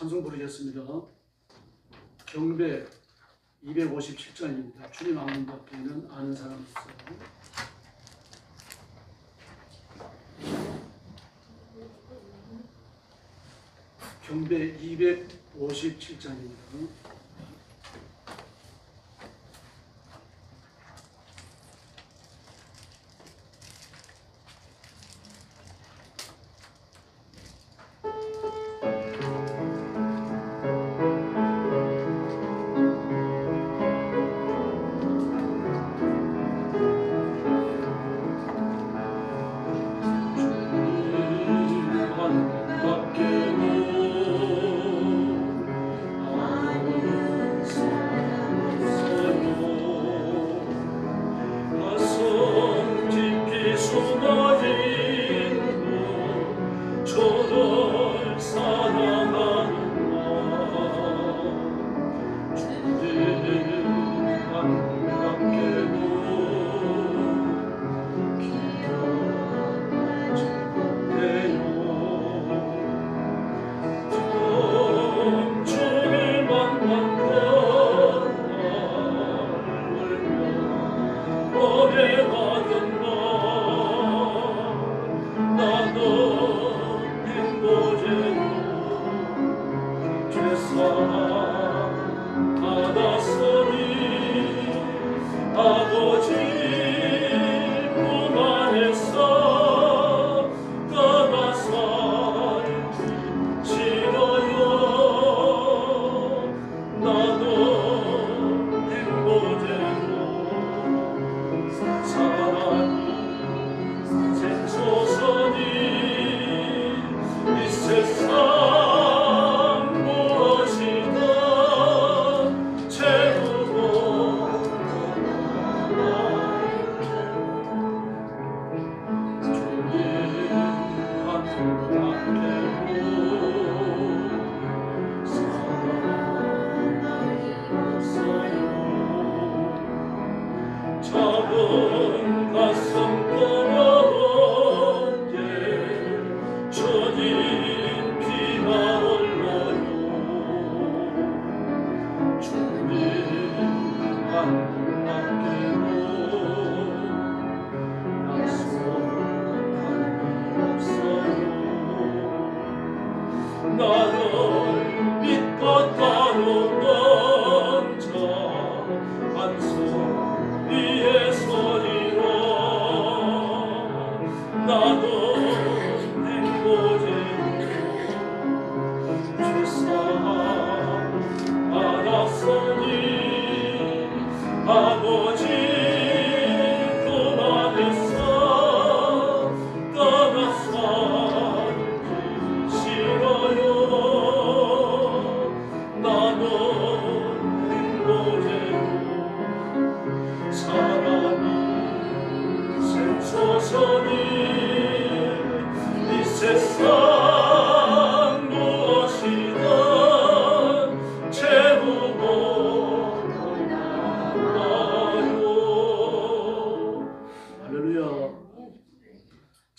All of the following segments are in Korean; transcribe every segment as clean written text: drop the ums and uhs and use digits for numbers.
찬송 부르겠습니다. 경배 257장입니다. 주님 아는 밖에는 아는 사람 없어요. 경배 257장입니다.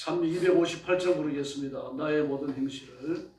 참 258장 부르겠습니다. 나의 모든 행실을.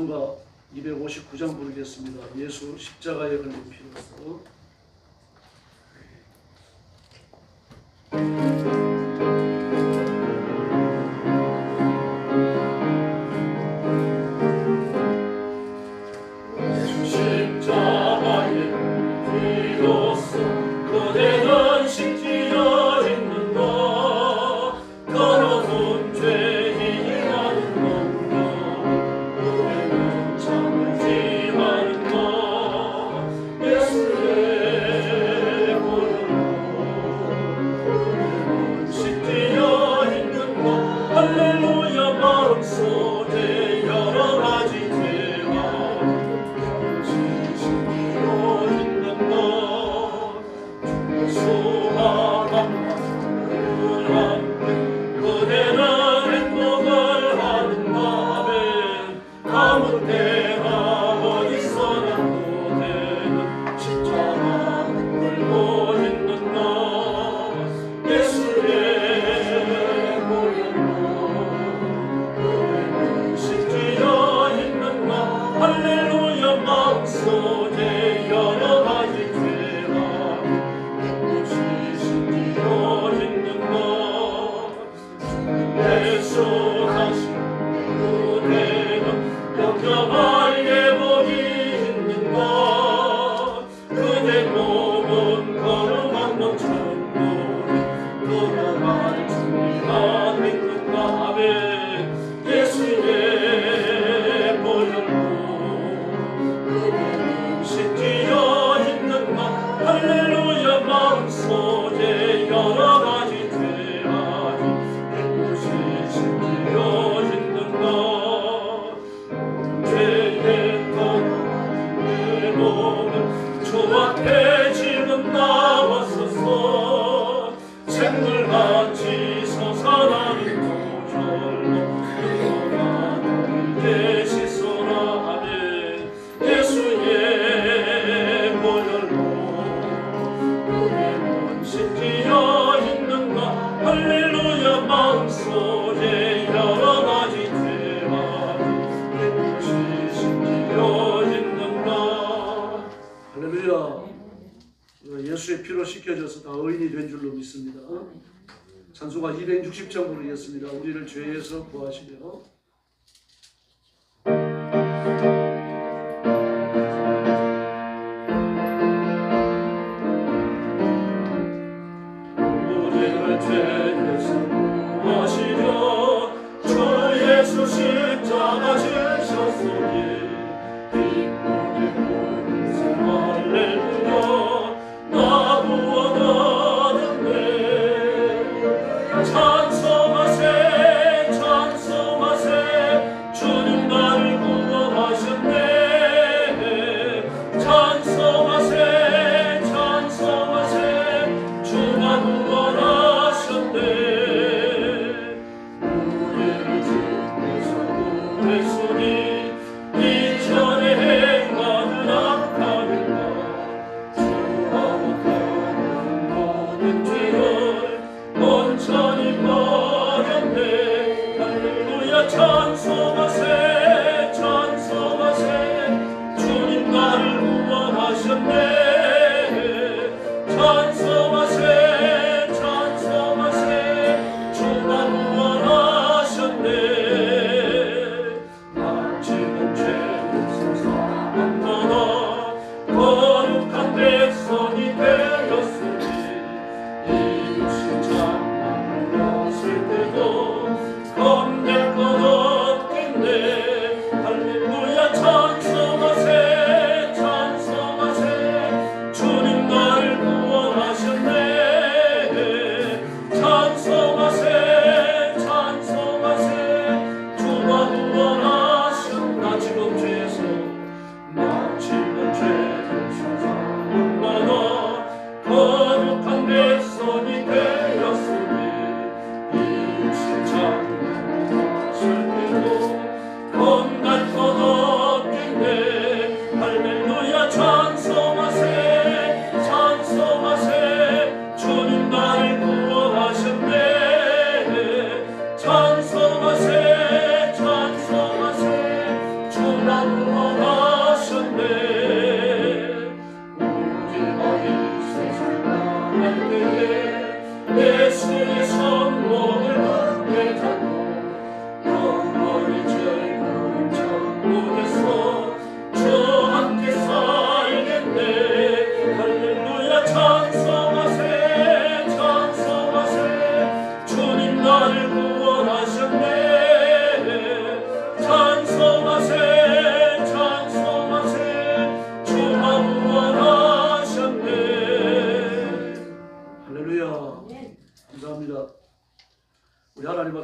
찬송가 259장 부르겠습니다. 예수 십자가에 걸린 피로써. 예수의 피로 씻겨져서 다 의인이 된 줄로 믿습니다. 찬송가 260장 부르겠습니다. 우리를 죄에서 구하시며. 우리를 죄에서 구하시려 주 예수 십자가 지셨으니 기쁨의 공생 할렐루야. 찬송하세 찬송하세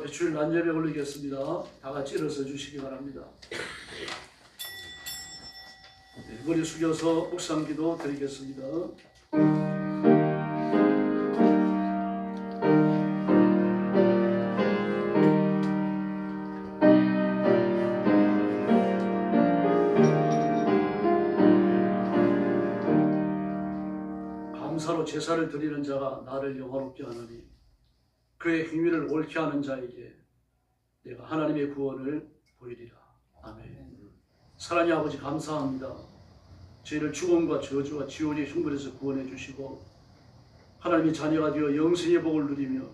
앞에 주일 난예배 올리겠습니다. 다 같이 일어서 주시기 바랍니다. 네, 머리 숙여서 묵상기도 드리겠습니다. 감사로 제사를 드리는 자가 나를 영화롭게 하나니 그의 행위를 옳게 하는 자에게 내가 하나님의 구원을 보이리라. 아멘. 사랑의 아버지 감사합니다. 저희를 죽음과 저주와 지옥의 흉벌에서 구원해 주시고 하나님의 자녀가 되어 영생의 복을 누리며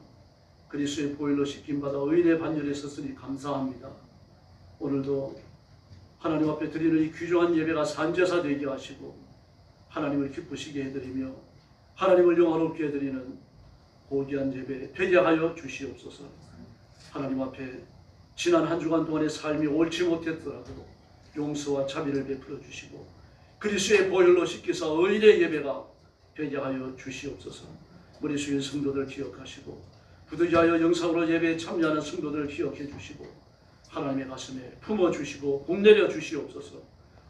그리스도의 보혈로 씻김받아 의인의 반열에 섰으니 감사합니다. 오늘도 하나님 앞에 드리는 이 귀중한 예배가 산제사 되게 하시고 하나님을 기쁘시게 해드리며 하나님을 영화롭게 해드리는 고귀한 예배 되게 하여 주시옵소서. 하나님 앞에 지난 한 주간 동안의 삶이 옳지 못했더라도 용서와 자비를 베풀어 주시고 그리스도의 보혈로 씻기사 의인의 예배가 되게 하여 주시옵소서. 우리 주인 성도들 기억하시고 부득이하여 영상으로 예배에 참여하는 성도들을 기억해 주시고 하나님의 가슴에 품어주시고 복내려 주시옵소서.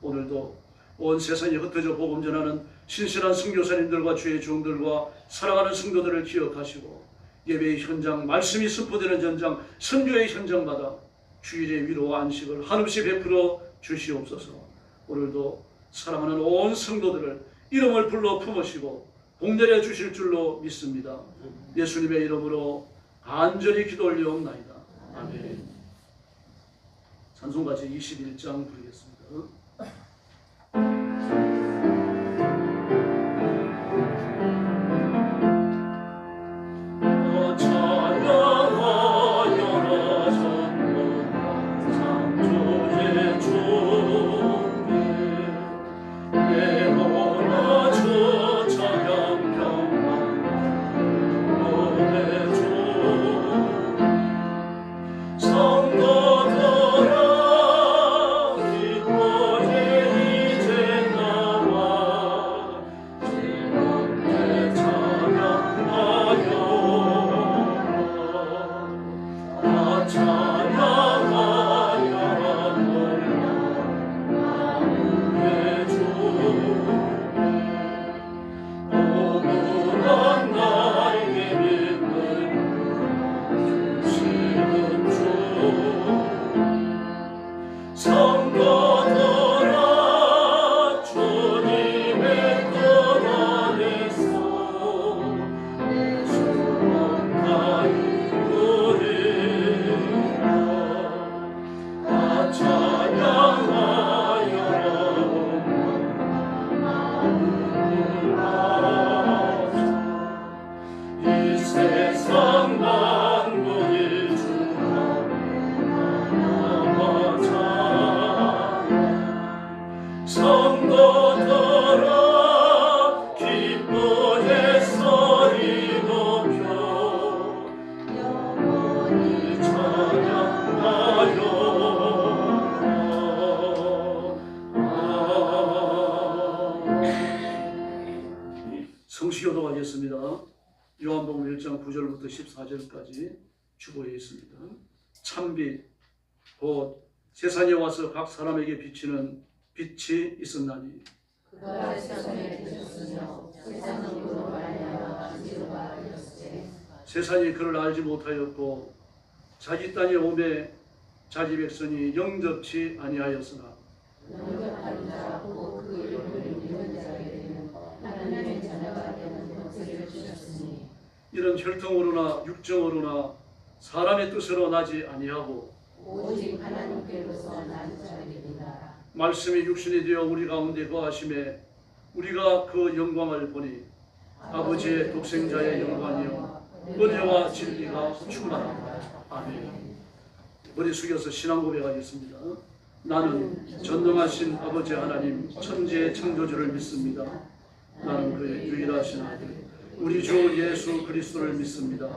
오늘도 온 세상에 흩어져 복음 전하는 신실한 선교사님들과 주의 종들과 사랑하는 성도들을 기억하시고 예배의 현장, 말씀이 선포되는 현장, 선교의 현장마다 주일의 위로와 안식을 한없이 베풀어 주시옵소서. 오늘도 사랑하는 온 성도들을 이름을 불러 품으시고 복내려 주실 줄로 믿습니다. 예수님의 이름으로 간절히 기도 올려옵나이다. 아멘. 찬송가 제21장 부르겠습니다. 성시교도하겠습니다. 요한복음 1장 9절부터 14절까지 주보에 있습니다. 참빛 곧 세상에 와서 각 사람에게 비치는 빛이 있었나니 그가 세상에 계셨으며 세상은 그로 말미암아 진리로 알렸으되 세상이 그를 알지 못하였고 자기 땅에 오매 자기 백성이 영접치 아니하였으나 영접하는 자 곧 그 이름을 믿는 자에게는 하나님의 자녀가 되는 권세를 주셨으니 이런 혈통으로나 육정으로나 사람의 뜻으로 나지 아니하고 오직 하나님께로서 난 자들이니라. 말씀이 육신이 되어 우리 가운데 거하심에 우리가 그 영광을 보니 아버지의 독생자의 영광이요 은혜와 진리가 충만하다. 아멘. 머리 숙여서 신앙 고백하겠습니다. 나는 전능하신 아버지 하나님 천지의 창조주를 믿습니다. 나는 그의 유일하신 아들 우리 주 예수 그리스도를 믿습니다.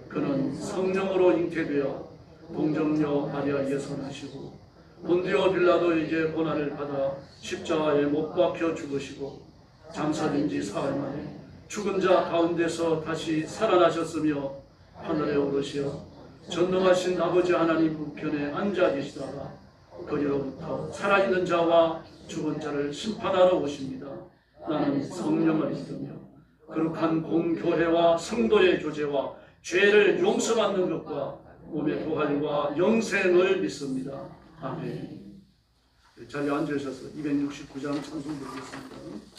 그는 성령으로 잉태되어 동정녀 마리아에게서 나시고 본디오 빌라도에게 고난을 받아 십자가에 못 박혀 죽으시고 장사된 지 사흘 만에 죽은 자 가운데서 다시 살아나셨으며 하늘에 오르시어 전능하신 아버지 하나님 우편에 앉아 계시다가 거기로부터 살아있는 자와 죽은 자를 심판하러 오십니다. 나는 성령을 믿으며 거룩한 공교회와 성도의 교제와 죄를 용서받는 것과 몸의 부활과 영생을 믿습니다. 아멘. 자리에 앉으셔서 269장 찬송 드리겠습니다.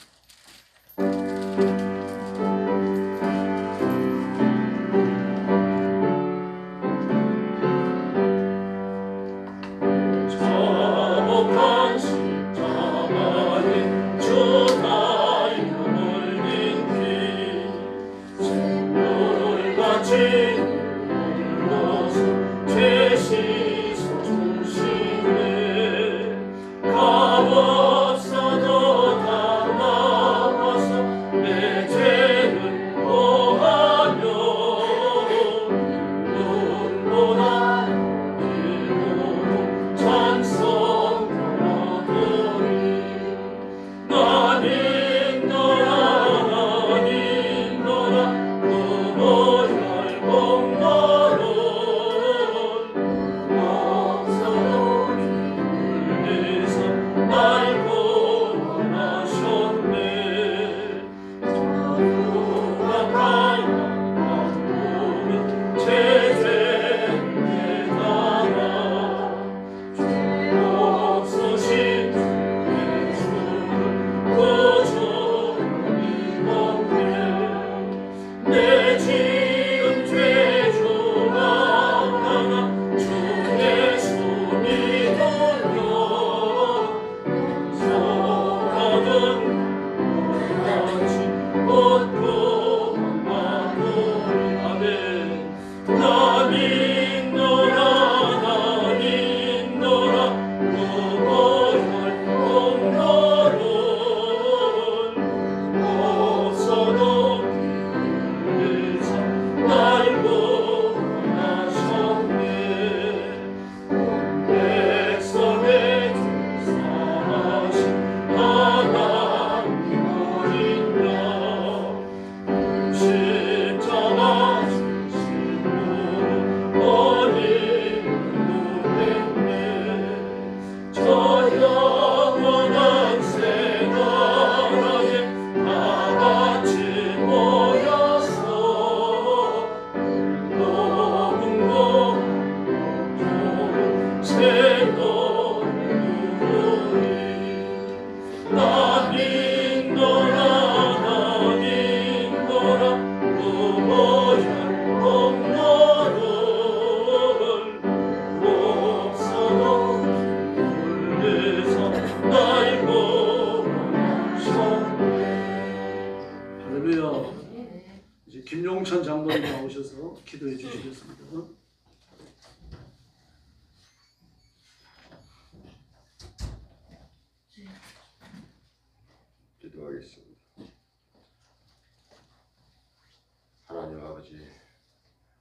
김용찬 장로님 나오셔서 기도해 주시겠습니다. 기도하겠습니다. 하나님 아버지,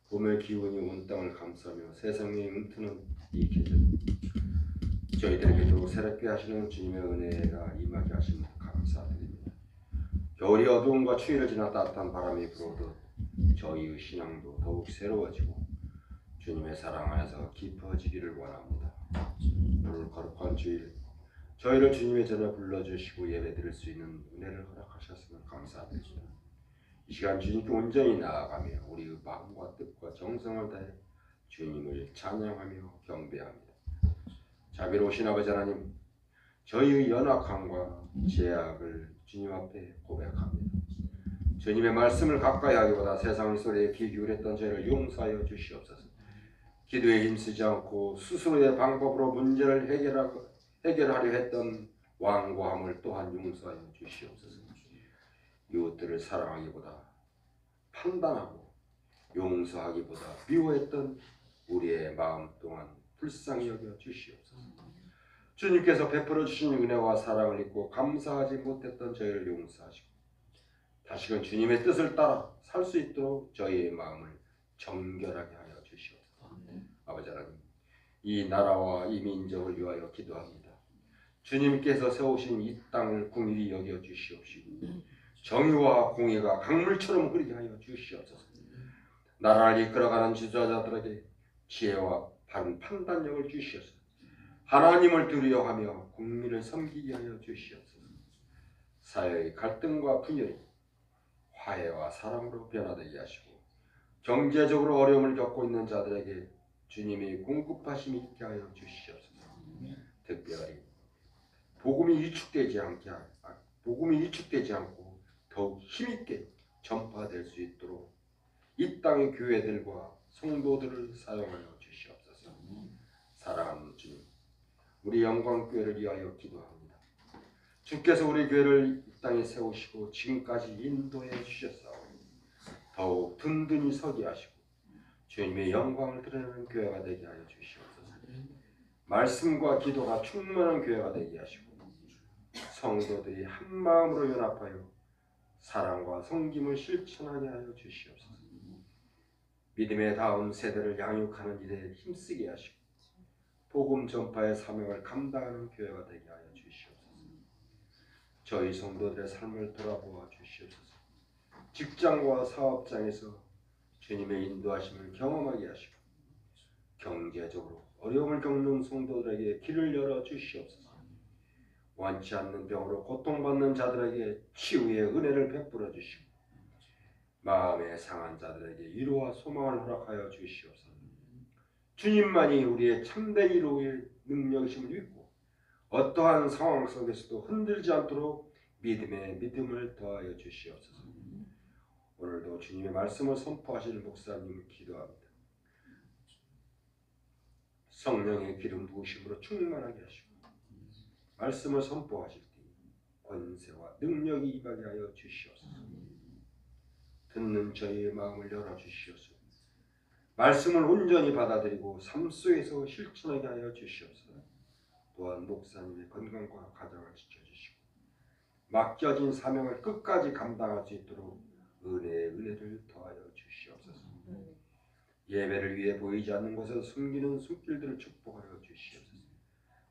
봄의 기운이 온 땅을 감싸며 세상에 움트는 이 계절, 저희들에게도 새롭게 하시는 주님의 은혜가 임하게 하심을 감사드립니다. 겨울이 어두움과 추위를 지나 따뜻한 바람이 불어도 저희의 신앙도 더욱 새로워지고 주님의 사랑 안에서 깊어지기를 원합니다. 오늘 거룩한 주일 저희를 주님의 전에 불러주시고 예배드릴 수 있는 은혜를 허락하셨으면 감사드립니다. 이 시간 주님께 온전히 나아가며 우리의 마음과 뜻과 정성을 다해 주님을 찬양하며 경배합니다. 자비로우신 아버지 하나님, 저희의 연약함과 죄악을 주님 앞에 고백합니다. 주님의 말씀을 가까이 하기보다 세상의 소리에 귀 기울였던 저희를 용서하여 주시옵소서. 기도에 힘쓰지 않고 스스로의 방법으로 문제를 해결하려 했던 완고함을 또한 용서하여 주시옵소서. 이웃들을 사랑하기보다 판단하고 용서하기보다 미워했던 우리의 마음 또한 불쌍히 여겨 주시옵소서. 주님께서 베풀어 주신 은혜와 사랑을 잊고 감사하지 못했던 저희를 용서하시고 다시금 주님의 뜻을 따라 살 수 있도록 저희의 마음을 정결하게 하여 주시옵소서. 아버지 하나님, 이 나라와 이 민족을 위하여 기도합니다. 주님께서 세우신 이 땅을 긍휼히 여겨 주시옵시고 정의와 공의가 강물처럼 흐르게 하여 주시옵소서. 나라를 이끌어가는 지도자들에게 지혜와 바른 판단력을 주시옵소서. 하나님을 두려워하며 국민을 섬기게 하여 주시옵소서. 사회의 갈등과 분열이 화해와 사랑으로 변화되게 하시고 경제적으로 어려움을 겪고 있는 자들에게 주님의 공급하심이 있게 하여 주시옵소서. 특별히 복음이 위축되지 않고 더욱 힘있게 전파될 수 있도록 이 땅의 교회들과 성도들을 사용하여 주시옵소서. 사랑하는 주님, 우리 영광교회를 위하여 기도합니다. 주께서 우리 교회를 이 땅에 세우시고 지금까지 인도해 주셨사오니 더욱 든든히 서게 하시고 주님의 영광을 드러내는 교회가 되게 하여 주시옵소서. 말씀과 기도가 충만한 교회가 되게 하시고 성도들이 한 마음으로 연합하여 사랑과 섬김을 실천하게 하여 주시옵소서. 믿음의 다음 세대를 양육하는 일에 힘쓰게 하시고 복음 전파의 사명을 감당하는 교회가 되게 하여 주시옵소서. 저희 성도들의 삶을 돌아보아 주시옵소서. 직장과 사업장에서 주님의 인도하심을 경험하게 하시고 경제적으로 어려움을 겪는 성도들에게 길을 열어 주시옵소서. 원치 않는 병으로 고통받는 자들에게 치유의 은혜를 베풀어 주시고 마음에 상한 자들에게 위로와 소망을 허락하여 주시옵소서. 주님만이 우리의 참된 위로의 능력이심을 믿고 어떠한 상황 속에서도 흔들지 않도록 믿음에 믿음을 더하여 주시옵소서. 오늘도 주님의 말씀을 선포하실 목사님을 기도합니다. 성령의 기름 부으심으로 충만하게 하시고 말씀을 선포하실 때 권세와 능력이 임하게 하여 주시옵소서. 듣는 저희의 마음을 열어주시옵소서. 말씀을 온전히 받아들이고 삶 속에서 실천하게 하여 주시옵소서. 또한 목사님의 건강과 가정을 지켜주시고 맡겨진 사명을 끝까지 감당할 수 있도록 은혜의 은혜를 더하여 주시옵소서. 예배를 위해 보이지 않는 곳에서 숨기는 손길들을 축복하여 주시옵소서.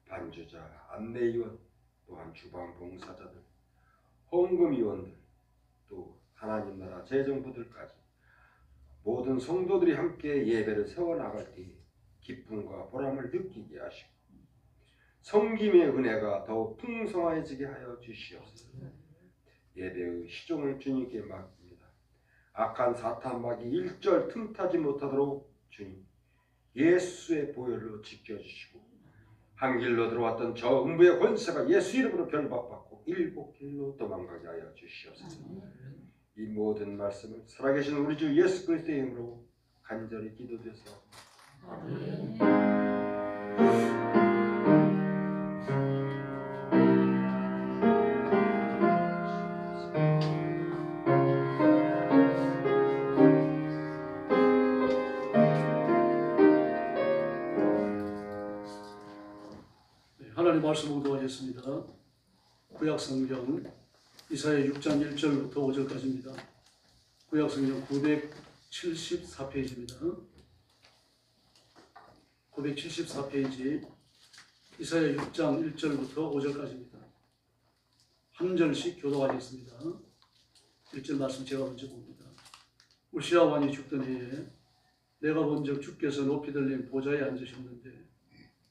반주자, 안내위원, 또한 주방 봉사자들, 헌금위원들, 또 하나님 나라 재정부들까지 모든 성도들이 함께 예배를 세워나갈 때 기쁨과 보람을 느끼게 하시고 섬김의 은혜가 더욱 풍성해지게 하여 주시옵소서. 예배의 시종을 주님께 맡깁니다. 악한 사탄 마귀 일절 틈타지 못하도록 주님 예수의 보혈로 지켜주시고 한 길로 들어왔던 저 음부의 권세가 예수 이름으로 결박받고 일곱 길로 도망가게 하여 주시옵소서. 이 모든 말씀을 살아계신 우리 주 예수 그리스도의 이름으로 간절히 기도드려서 하나님 말씀 공부하겠습니다. 구약성경 이사야 6장 1절부터 5절까지입니다. 구약성경 974페이지입니다. 974페이지 이사야 6장 1절부터 5절까지입니다. 한 절씩 교독하겠습니다. 1절 말씀 제가 먼저 봅니다. 우시야 왕이 죽던 해에 내가 본즉 주께서 높이 들린 보좌에 앉으셨는데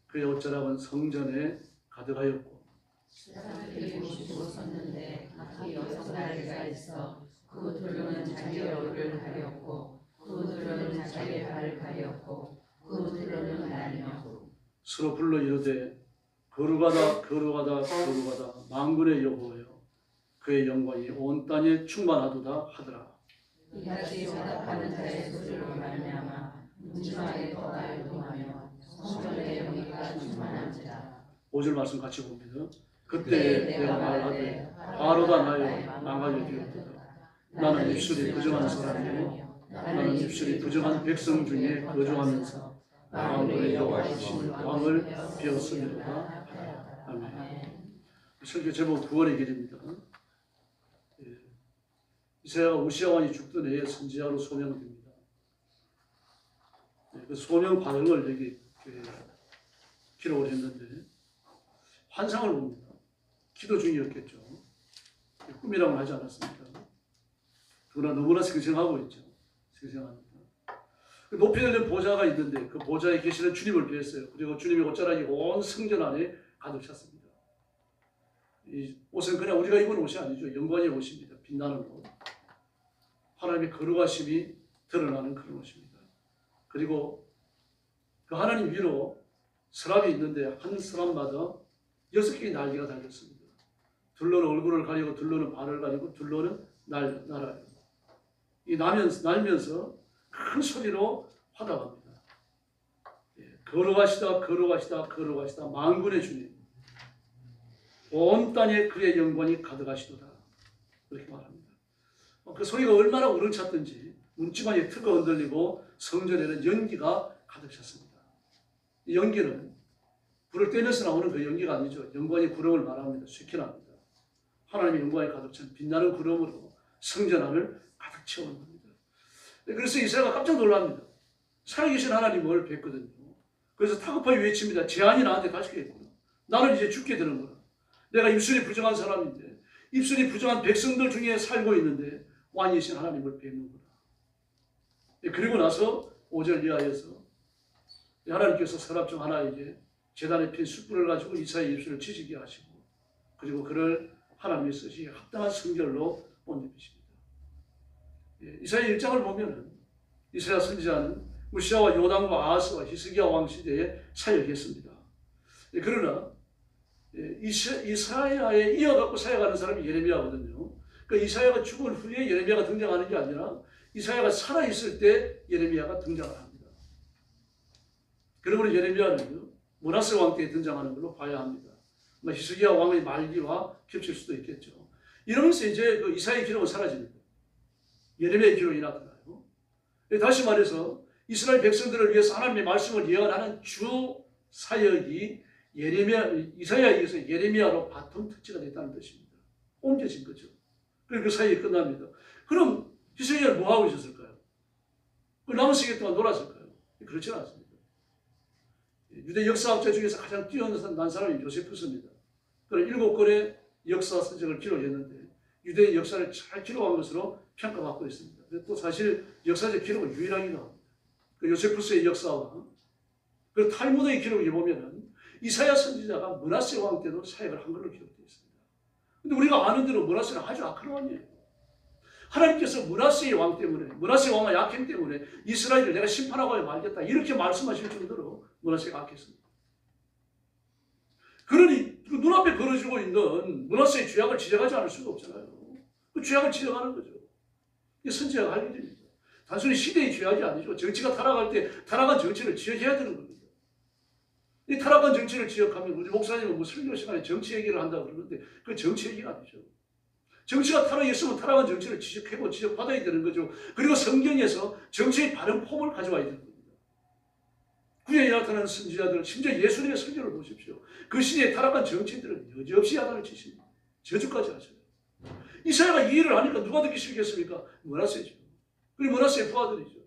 그의 옷자락은 성전에 가득하였고 사람들이 모시고 섰는데 각기 여성나리가 있어 그 둘로는 자기 얼굴을 가렸고 그 둘로는 자기 발을 가렸고 그 둘로는 나뉘어 서로 불러 이르되 거룩하다 거룩하다 거룩하다 만군의 여호와여 그의 영광이 온 땅에 충만하도다 하더라. 이같이 화답하는 자의 소리로 말미암아 문중하게 떠나 요동하며 성전의 영광이 충만한지라. 5절 말씀 같이 봅니다. 그때 내가 말하되 바로다 나여 망하게 되었도다. 나는 입술이 부정한 사람이요 나는 입술이 부정한 백성 중에 거주하면서 만군의 여호와이신 왕을 배웠음이로다. 아멘. 설교 제목 9월의 길입니다. 이사야가 우시야 왕이 죽던 해에 선지자로 소명됩니다. 그 소명 반응을 여기 기록을 했는데 환상을 봅니다. 기도 중이었겠죠. 꿈이라고는 하지 않았습니다. 그러나 너무나 생생하고 있죠. 생생합니다. 그 높이 들린 보좌가 있는데 그 보좌에 계시는 주님을 뵈었어요. 그리고 주님의 옷자락이 온 성전 안에 가득 찼습니다. 이 옷은 그냥 우리가 입은 옷이 아니죠. 영광의 옷입니다. 빛나는 옷. 하나님의 거룩하심이 드러나는 그런 옷입니다. 그리고 그 하나님 위로 서랍이 있는데 한 서랍마다 6개의 날개가 달렸습니다. 둘러는 얼굴을 가리고 둘러는 발을 가리고 둘러는 날아요. 이 날면서 큰 소리로 화답합니다. 거룩하시다 거룩하시다 거룩하시다 만군의 주님, 온 땅에 그의 영광이 가득하시도다. 그렇게 말합니다. 그 소리가 얼마나 우렁찼든지 문지방에 틀가 흔들리고 성전에는 연기가 가득 찼습니다. 이 연기는 불을 떼면서 나오는 그 연기가 아니죠. 영광의 구름을 말합니다. 쇠키납니다. 하나님의 영광이 가득 찬 빛나는 구름으로 성전 안을 가득 채우는 겁니다. 그래서 이사야가 깜짝 놀랍니다. 살아계신 하나님을 뵙거든요. 그래서 다급하게 외칩니다. 재앙이 나한테 닥치겠구나. 나는 이제 죽게 되는구나. 내가 입술이 부정한 사람인데, 입술이 부정한 백성들 중에 살고 있는데 왕이신 하나님을 뵙는구나. 그리고 나서 5절 이하에서 하나님께서 서랍 중 하나에게 제단에 핀 숯불을 가지고 이사야의 입술을 지지게 하시고, 그리고 그를 하나님의 쓰시기에 합당한 성결로 옷 입히십니다. 이사야 1장을 보면은 이사야 선지자는 우시아와 요담과 아하스와 히스기야 왕 시대에 사역했습니다. 그러나 이사야에 이어갖고 사역하는 사람이 예레미야거든요. 그러니까 이사야가 죽은 후에 예레미야가 등장하는 게 아니라 이사야가 살아있을 때 예레미야가 등장을 합니다. 그러므로 예레미야는 므낫세 왕 때에 등장하는 걸로 봐야 합니다. 히스기야 왕의 말기와 겹칠 수도 있겠죠. 이러면서 이제 그 이사야의 기록은 사라집니다. 예레미야의 기록이 나타나요. 다시 말해서 이스라엘 백성들을 위해서 하나님의 말씀을 예언하는 주 사역이 이사야에 의해서 예레미야로 바톤 터치가 됐다는 뜻입니다. 옮겨진 거죠. 그리고 그 사역이 끝납니다. 그럼 히스기야는 뭐 하고 있었을까요? 그 남은 시간 동안 놀았을까요? 그렇지는 않습니다. 유대 역사학자 중에서 가장 뛰어난 사람이 요세푸스입니다. 그는 7권의 역사 서적을 기록했는데 유대의 역사를 잘 기록한 것으로 평가받고 있습니다. 또 사실 역사적 기록은 유일하기도 합니다. 그 요세푸스의 역사와 그 탈무드의 기록을 보면은 이사야 선지자가 므낫세 왕 때도 사역을 한 걸로 기록되어 있습니다. 근데 우리가 아는 대로 므낫세는 아주 악한 왕이에요. 하나님께서 므낫세 왕 때문에, 므낫세 왕의 약행 때문에 이스라엘을 내가 심판하고 말겠다 이렇게 말씀하실 정도로 므낫세가 악했습니다. 그러니 그 눈앞에 벌어지고 있는 므낫세의 죄악을 지적하지 않을 수가 없잖아요. 그 죄악을 지적하는 거죠. 이게 선지자가 할 일입니다. 단순히 시대의 죄악이 아니죠. 정치가 타락할 때 타락한 정치를 지적해야 되는 겁니다. 이 타락한 정치를 지적하면 우리 목사님은 뭐 설교 시간에 정치 얘기를 한다고 그러는데 그 정치 얘기가 아니죠. 정치가 타락했으면 타락한 정치를 지적하고 지적받아야 되는 거죠. 그리고 성경에서 정치의 바른 폼을 가져와야 되는 겁니다. 구약에 나타나는 선지자들, 심지어 예수님의 설교를 보십시오. 그 시대에 타락한 정치인들은 여지없이 야단을 치십니다. 저주까지 하셔요. 이사야가 이 일을 하니까 누가 듣기 싫겠습니까? 므낫세죠. 그리고 므낫세의 부하들이죠.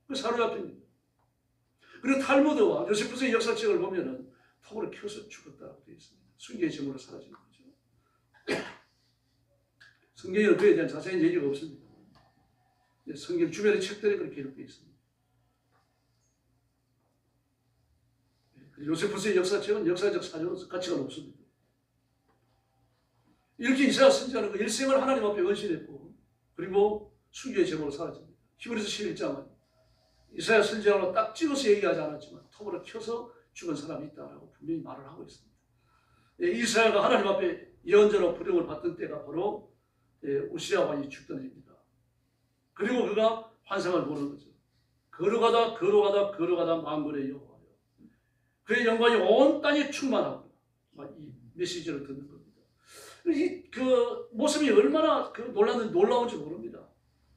그 사로잡힙니다. 그리고 탈무드와 요세푸스의 역사책을 보면은 톱으로 켜서 죽었다고 되어 있습니다. 순교의 제물로 사라진 거죠. 성경에는 그에 대한 자세한 얘기가 없습니다. 성경 주변의 책들에 그렇게 기록되어 있습니다. 요세푸스의 역사책은 역사적 사료로서 가치가 높습니다. 이렇게 이사야 선지자는 그 일생을 하나님 앞에 헌신했고 그리고 순교의 제물로 사라집니다. 히브리서 11장은 이사야 선지자로 딱 찍어서 얘기하지 않았지만 톱으로 켜서 죽은 사람이 있다라고 분명히 말을 하고 있습니다. 이사야가 하나님 앞에 예언자로 부름을 받던 때가 바로 우시야 왕이 죽던 해입니다. 그리고 그가 환상을 보는 거죠. 걸어가다 걸어가다 걸어가다 만군의 여호와여, 그의 영광이 온 땅에 충만하고, 이 메시지를 듣는 겁니다. 그 모습이 얼마나 놀라운지 모릅니다.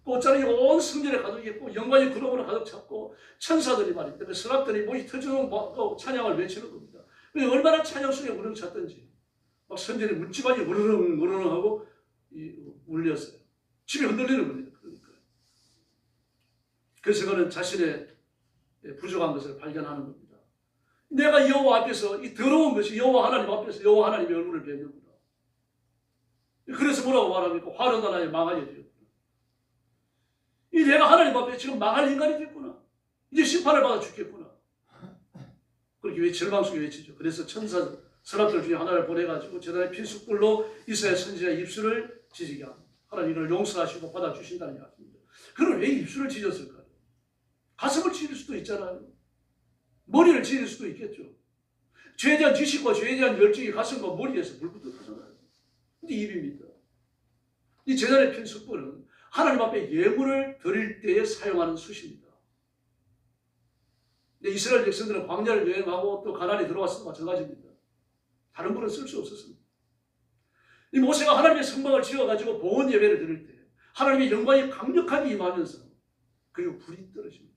꽃자락이 온 성전에 가득 있고 영광의 구름으로 가득 찼고 천사들이 말입니다. 그 서랍들이 목이 터지도록 찬양을 외치는 겁니다. 얼마나 찬양 속에 우렁 찼던지 막 성전에 문지방이 우르릉 우르릉 하고 울렸어요. 집이 흔들리는 겁니다. 그래서 그는 자신의 부족한 것을 발견하는 겁니다. 내가 여호와 앞에서 이 더러운 것이 여호와 하나님 앞에서 여호와 하나님의 얼굴을 뵙는구나. 그래서 뭐라고 말합니까? 화를 나나에 망하게 되었구나. 이 내가 하나님 앞에 지금 망할 인간이 됐구나. 이제 심판을 받아 죽겠구나. 그렇게 절망 속에 외치죠. 그래서 천사 서랍들 중에 하나를 보내가지고 제단의 필수불로 이스라엘 선지자의 입술을 지지게 합니다. 하나님 이걸 용서하시고 받아주신다는 이야기입니다. 그럼 왜 입술을 찢었을까요? 가슴을 찢을 수도 있잖아요. 머리를 찢을 수도 있겠죠. 죄에 대한 지식과 죄에 대한 열정이 가슴과 머리에서 물부터 터져나요. 근데 입입니다. 이 제단의 필수불은 하나님 앞에 예물을 드릴 때에 사용하는 숯입니다. 근데 이스라엘 백성들은 광야를 여행하고 또 가나안에 들어왔을 때 마찬가지입니다. 다른 불은 쓸 수 없었습니다. 이 모세가 하나님의 성막을 지어가지고 봉헌 예배를 드릴 때 하나님의 영광이 강력하게 임하면서 그리고 불이 떨어집니다.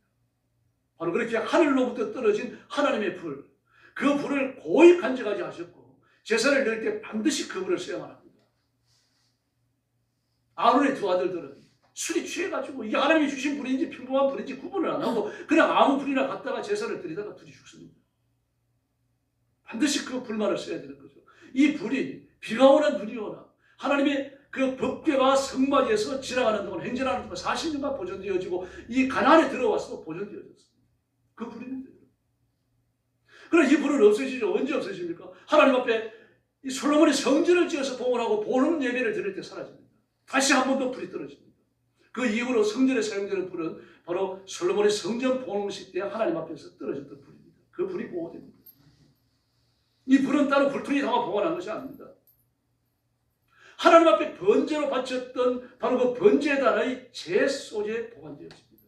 바로 그렇게 하늘로부터 떨어진 하나님의 불, 그 불을 고이 간직하게 하셨고 제사를 드릴 때 반드시 그 불을 수행하라 합니다. 아론의 두 아들들은 술이 취해가지고 이게 하나님이 주신 불인지 평범한 불인지 구분을 안 하고 그냥 아무 불이나 갖다가 제사를 드리다가 둘이 죽습니다. 반드시 그 불만을 써야 되는 거죠. 이 불이 비가 오나 눈이 오나 하나님의 그 법궤가 성막에서 지나가는 동안 행진하는 동안 40년간 보존되어지고 이 가나안에 들어와서도 보존되어졌습니다. 그 불입니다. 그럼 이 불은 없어지죠. 언제 없어집니까? 하나님 앞에 이 솔로몬이 성전을 지어서 봉헌하고 봉헌 예배를 드릴 때 사라집니다. 다시 한 번 더 불이 떨어집니다. 그 이후로 성전에 사용되는 불은 바로 솔로몬의 성전 봉헌식 때 하나님 앞에서 떨어졌던 불입니다. 그 불이 보호됩니다. 이 불은 따로 불통이 담아 봉헌한 것이 아닙니다. 하나님 앞에 번제로 바쳤던 바로 그 번제단의 제 속에 보관되었습니다.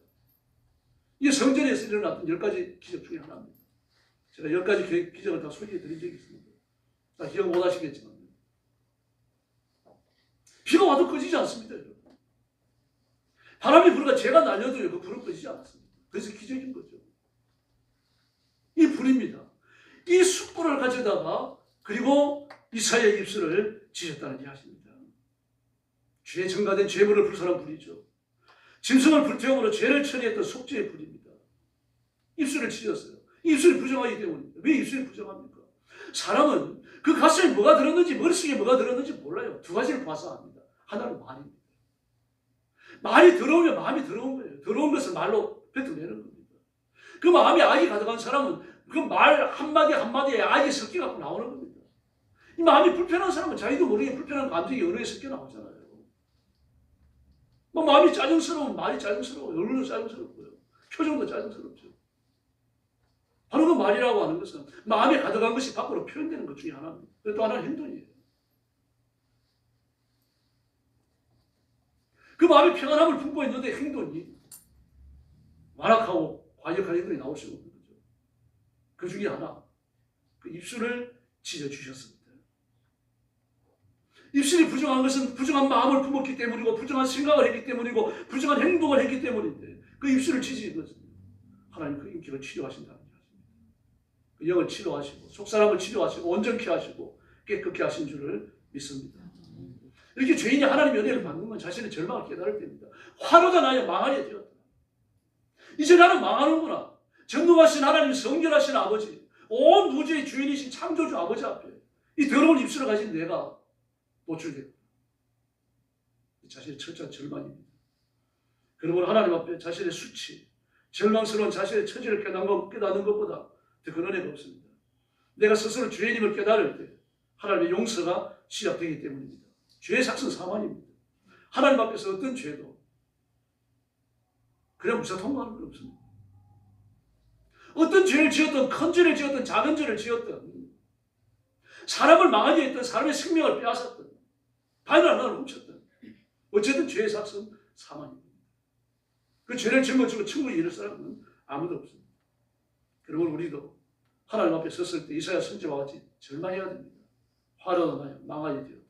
이게 성전에서 일어났던 10가지 기적 중에 하나입니다. 제가 10가지 기적을 다 소개해 드린 적이 있습니다. 다 기억 못 하시겠지만 비가 와도 꺼지지 않습니다. 여러분. 바람이 불어가 재가 날려도요 그 불은 꺼지지 않았습니다. 그래서 기적인 거죠. 이 불입니다. 이 숯불을 가져다가 그리고 이사야의 입술을 찢었다는 이야기입니다. 죄에 증가된 죄물을 불사한 불이죠. 짐승을 불태움으로 죄를 처리했던 속죄의 불입니다. 입술을 찢었어요. 입술이 부정하기 때문입니다. 왜 입술이 부정합니까? 사람은 그 가슴에 뭐가 들었는지 머릿속에 뭐가 들었는지 몰라요. 두 가지를 봐서 압니다. 하나는 말입니다. 말이 들어오면 마음이 들어온 거예요. 들어온 것을 말로 뱉어내는 겁니다. 그 마음에 악이 가득한 사람은 그 말 한마디 한마디에 악이 섞여갖고 나오는 겁니다. 이 마음이 불편한 사람은 자기도 모르게 불편한 감정이 언어에 섞여 나오잖아요. 뭐 마음이 짜증스러우면 말이 짜증스러워요. 얼굴도 짜증스럽고요. 표정도 짜증스럽죠. 바로 그 말이라고 하는 것은 마음에 가득한 것이 밖으로 표현되는 것 중에 하나입니다. 또 하나는 행동이에요. 그 마음이 평안함을 품고 있는데 행동이 완악하고 과격한 행동이 나올 수 없는 거죠. 그 중에 하나, 그 입술을 찢어주셨습니다. 입술이 부정한 것은 부정한 마음을 품었기 때문이고 부정한 생각을 했기 때문이고 부정한 행동을 했기 때문인데 그 입술을 찢은 것은 하나님 그 인격을 치료하신다는 것입니다. 그 영을 치료하시고 속사람을 치료하시고 온전케 하시고 깨끗게 하신 줄을 믿습니다. 이렇게 죄인이 하나님의 은혜를 받는 건 자신의 절망을 깨달을 때입니다. 화로가 나야 망하게 되었다. 이제 나는 망하는구나. 전능하신 하나님, 성결하신 아버지, 온 우주의 주인이신 창조주 아버지 앞에 이 더러운 입술을 가진 내가 노출되고 자신의 철저한 절망입니다. 그러므로 하나님 앞에 자신의 수치, 절망스러운 자신의 처지를 깨닫는 것보다 더 큰 은혜가 없습니다. 내가 스스로 죄인임을 깨달을 때 하나님의 용서가 시작되기 때문입니다. 죄의 삭은 사망입니다. 하나님 앞에서 어떤 죄도 그냥 무사 통과하는 건 없습니다. 어떤 죄를 지었든 큰 죄를 지었든 작은 죄를 지었든 사람을 망하게 했던 사람의 생명을 빼앗았던 바이럴 하나를 훔쳤던 어쨌든 죄의 삭은 사망입니다. 그 죄를 짊어지고 천국에 이를 사람은 아무도 없습니다. 그러므로 우리도 하나님 앞에 섰을 때 이사야 선지와 같이 절망해야 됩니다. 화로가 나요 망하게 되었다.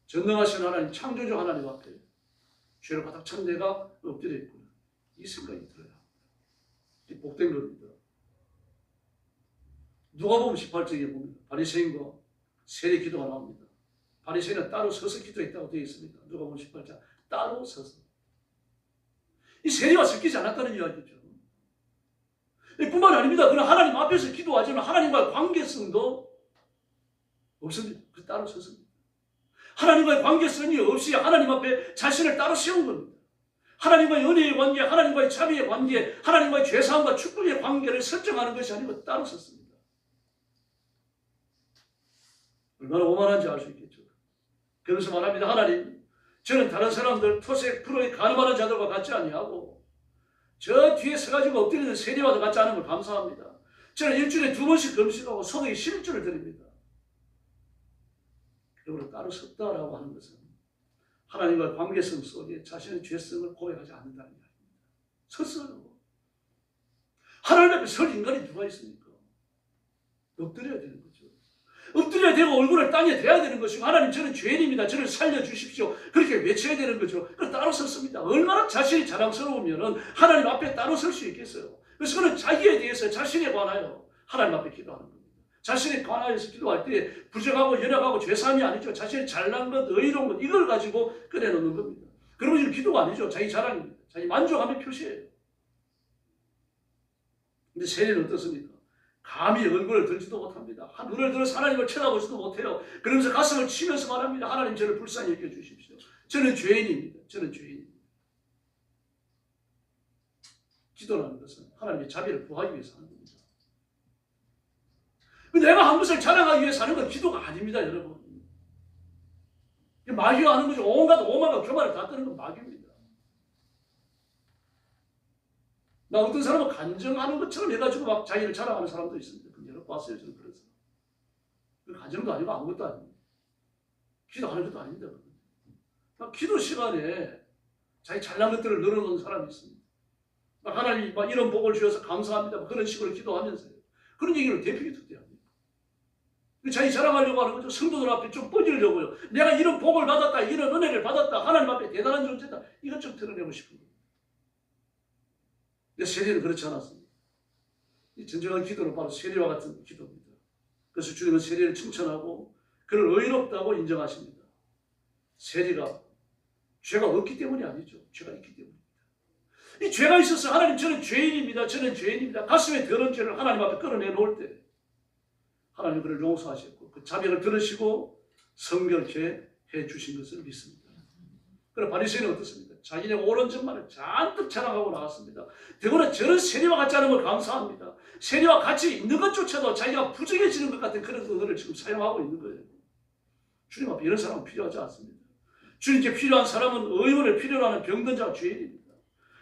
전능하신 하나님 창조주 하나님 앞에 죄를 가득 찬 내가 엎드려 있구나. 이 생각이 들어야 합니다. 이 복된 겁니다. 누가복음 18장에 보면 바리새인과 세리 기도가 나옵니다. 바리새인은 따로 서서 기도했다고 되어 있습니다. 누가복음 18장 따로 서서. 이 세리와 섞이지 않았다는 이야기죠. 뿐만 아닙니다. 그러나 하나님 앞에서 기도하지만 하나님과의 관계성도 없습니다. 그 따로 섰습니다. 하나님과의 관계성이 없이 하나님 앞에 자신을 따로 세운 겁니다. 하나님과의 은혜의 관계, 하나님과의 자비의 관계, 하나님과의 죄사함과 축복의 관계를 설정하는 것이 아니고 따로 섰습니다. 얼마나 오만한지 알 수 있겠죠. 그래서 말합니다. 하나님, 저는 다른 사람들 토색 프로에 가늠하는 자들과 같지 아니하고 저 뒤에 서가지고 엎드리는 세리와도 같지 않은 걸 감사합니다. 저는 일주일에 2번씩 금식하고 소득이 11주를 드립니다. 그러므로 따로 섰다라고 하는 것은 하나님과의 관계성 속에 자신의 죄성을 고백하지 않는다는 이야기입니다. 섰어요. 하나님 앞에 설 인간이 누가 있습니까? 엎드려야 되는 거죠. 엎드려야 되고 얼굴을 땅에 대야 되는 것이고 하나님 저는 죄인입니다. 저를 살려주십시오. 그렇게 외쳐야 되는 거죠. 그걸 따로 섰습니다. 얼마나 자신이 자랑스러우면 하나님 앞에 따로 설 수 있겠어요. 그래서 그는 자기에 대해서 자신에 관하여 하나님 앞에 기도하는 겁니다. 자신에 관하여서 기도할 때 부정하고 연약하고 죄사함이 아니죠. 자신의 잘난 것, 의로운 것 이걸 가지고 꺼내놓는 겁니다. 그러면 이건 기도가 아니죠. 자기 자랑입니다. 자기 만족함의 표시예요. 근데 세리는 어떻습니까? 감히 얼굴을 들지도 못합니다. 눈을 들어서 하나님을 쳐다보지도 못해요. 그러면서 가슴을 치면서 말합니다. 하나님 저를 불쌍히 여겨주십시오. 저는 죄인입니다. 저는 죄인입니다. 기도라는 것은 하나님의 자비를 구하기 위해서 하는 겁니다. 내가 한 것을 자랑하기 위해서 하는 건 기도가 아닙니다. 여러분. 마귀가 하는 거죠. 온갖 오만과 교만을 다 뜨는 건 마귀입니다. 나 어떤 사람은 간증하는 것처럼 해가지고 막 자기를 자랑하는 사람도 있습니다. 여러 봤어요. 저는 그래서. 간증도 아니고 아무것도 아닙니다. 기도하는 것도 아닙니다. 기도 시간에 자기 잘난 것들을 늘어놓는 사람이 있습니다. 막 하나님 막 이런 복을 주셔서 감사합니다. 그런 식으로 기도하면서요. 그런 얘기를 대표기도 때 합니다. 자기 자랑하려고 하는 거죠. 성도들 앞에 좀 뻗으려고요. 내가 이런 복을 받았다. 이런 은혜를 받았다. 하나님 앞에 대단한 존재다. 이것 좀 드러내고 싶은 거예요. 근데 세리는 그렇지 않았습니다. 이 진정한 기도는 바로 세리와 같은 기도입니다. 그래서 주님은 세리를 칭찬하고 그를 의롭다고 인정하십니다. 세리가 죄가 없기 때문이 아니죠. 죄가 있기 때문입니다. 이 죄가 있어서 하나님 저는 죄인입니다. 저는 죄인입니다. 가슴에 더러운 죄를 하나님 앞에 끌어내 놓을 때 하나님 그를 용서하셨고 그 자백을 들으시고 성결케 해주신 것을 믿습니다. 그럼 바리새인은 어떻습니까? 자기네 옳은 점만을 잔뜩 자랑하고 나왔습니다. 더구나 저런 세리와 같지 않은 걸 감사합니다. 세리와 같이 있는 것조차도 자기가 부정해지는 것 같은 그런 언어를 지금 사용하고 있는 거예요. 주님 앞에 이런 사람은 필요하지 않습니다. 주님께 필요한 사람은 의원을 필요로 하는 병든 자와 죄인입니다.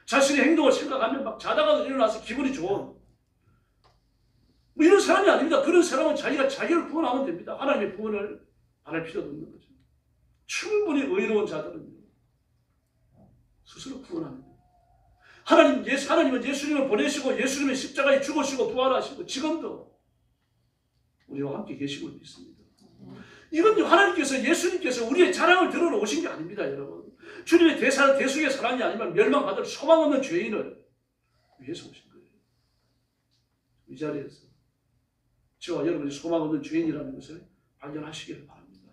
자신의 행동을 생각하면 막 자다가도 일어나서 기분이 좋은 뭐 이런 사람이 아닙니다. 그런 사람은 자기가 자기를 구원하면 됩니다. 하나님의 구원을 바랄 필요도 없는 거죠. 충분히 의로운 자들은요. 스스로 구원합니다. 하나님은 예수님을 보내시고 예수님의 십자가에 죽으시고 부활하시고 지금도 우리와 함께 계시고 있습니다. 이건 하나님께서 예수님께서 우리의 자랑을 들어놓으신 게 아닙니다. 여러분. 주님의 대속의 사랑이 아니면 멸망받을 소망 없는 죄인을 위해서 오신 거예요. 이 자리에서 저와 여러분이 소망 없는 죄인이라는 것을 발견하시기를 바랍니다.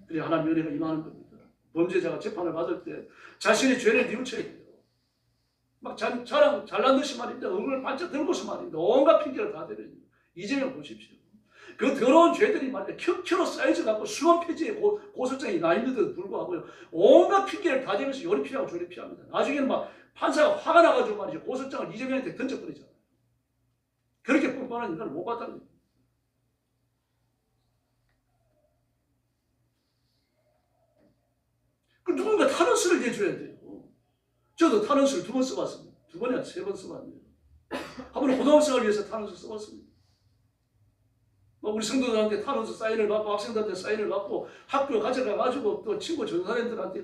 그래 하나님의 은혜가 임하는 겁니다. 범죄자가 재판을 받을 때 자신의 죄를 뉘우쳐야 돼요. 막 잘난 듯이 말입니다. 얼굴을 반짝 들고서 말입니다. 온갖 핑계를 다 대립니다. 이재명 보십시오. 그 더러운 죄들이 말이야 켜켜로 쌓여져갖고 수만 페이지의 고소장이 나 있는데도 불구하고요. 온갖 핑계를 다 대면서 요리 피하고 저리 피합니다. 나중에는 막 판사가 화가 나가지고 말이죠. 고소장을 이재명한테 던져버리잖아요. 그렇게 뻔뻔한 인간을 못 봤다는 거예요. 누군가 탄원서를 내줘야 돼요. 저도 탄원서를 2번 써봤습니다. 2번이 아니라 3번 써봤네요. 한 번은 고등학생을 위해서 탄원서 써봤습니다. 우리 성도들한테 탄원서 사인을 받고 학생들한테 사인을 받고 학교 가져가가지고 또 친구 전도사님들한테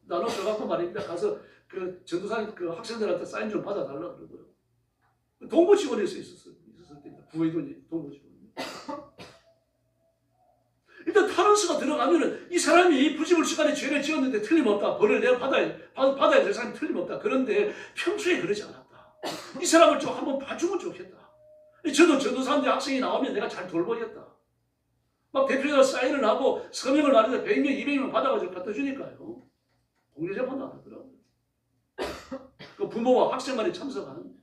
나눠서 갖고 말입니다. 가서 그 전도사님 그 학생들한테 사인 좀 받아달라 그러고요. 동부 지원에서 있었을 때입니다. 구의동이 동부 지원. 일단 탄원서가 들어가면은 이 사람이 부지불식간에 죄를 지었는데 틀림없다. 벌을 내가 받아야 될 사람이 틀림없다. 그런데 평소에 그러지 않았다. 이 사람을 좀 한번 봐주면 좋겠다. 저도 전도사인데 학생이 나오면 내가 잘 돌보겠다. 막 대표자가 사인을 하고 서명을 하는데 100명, 200명 받아가지고 갖다 주니까요. 공개재판도 안 하더라고요. 그 부모와 학생만이 참석하는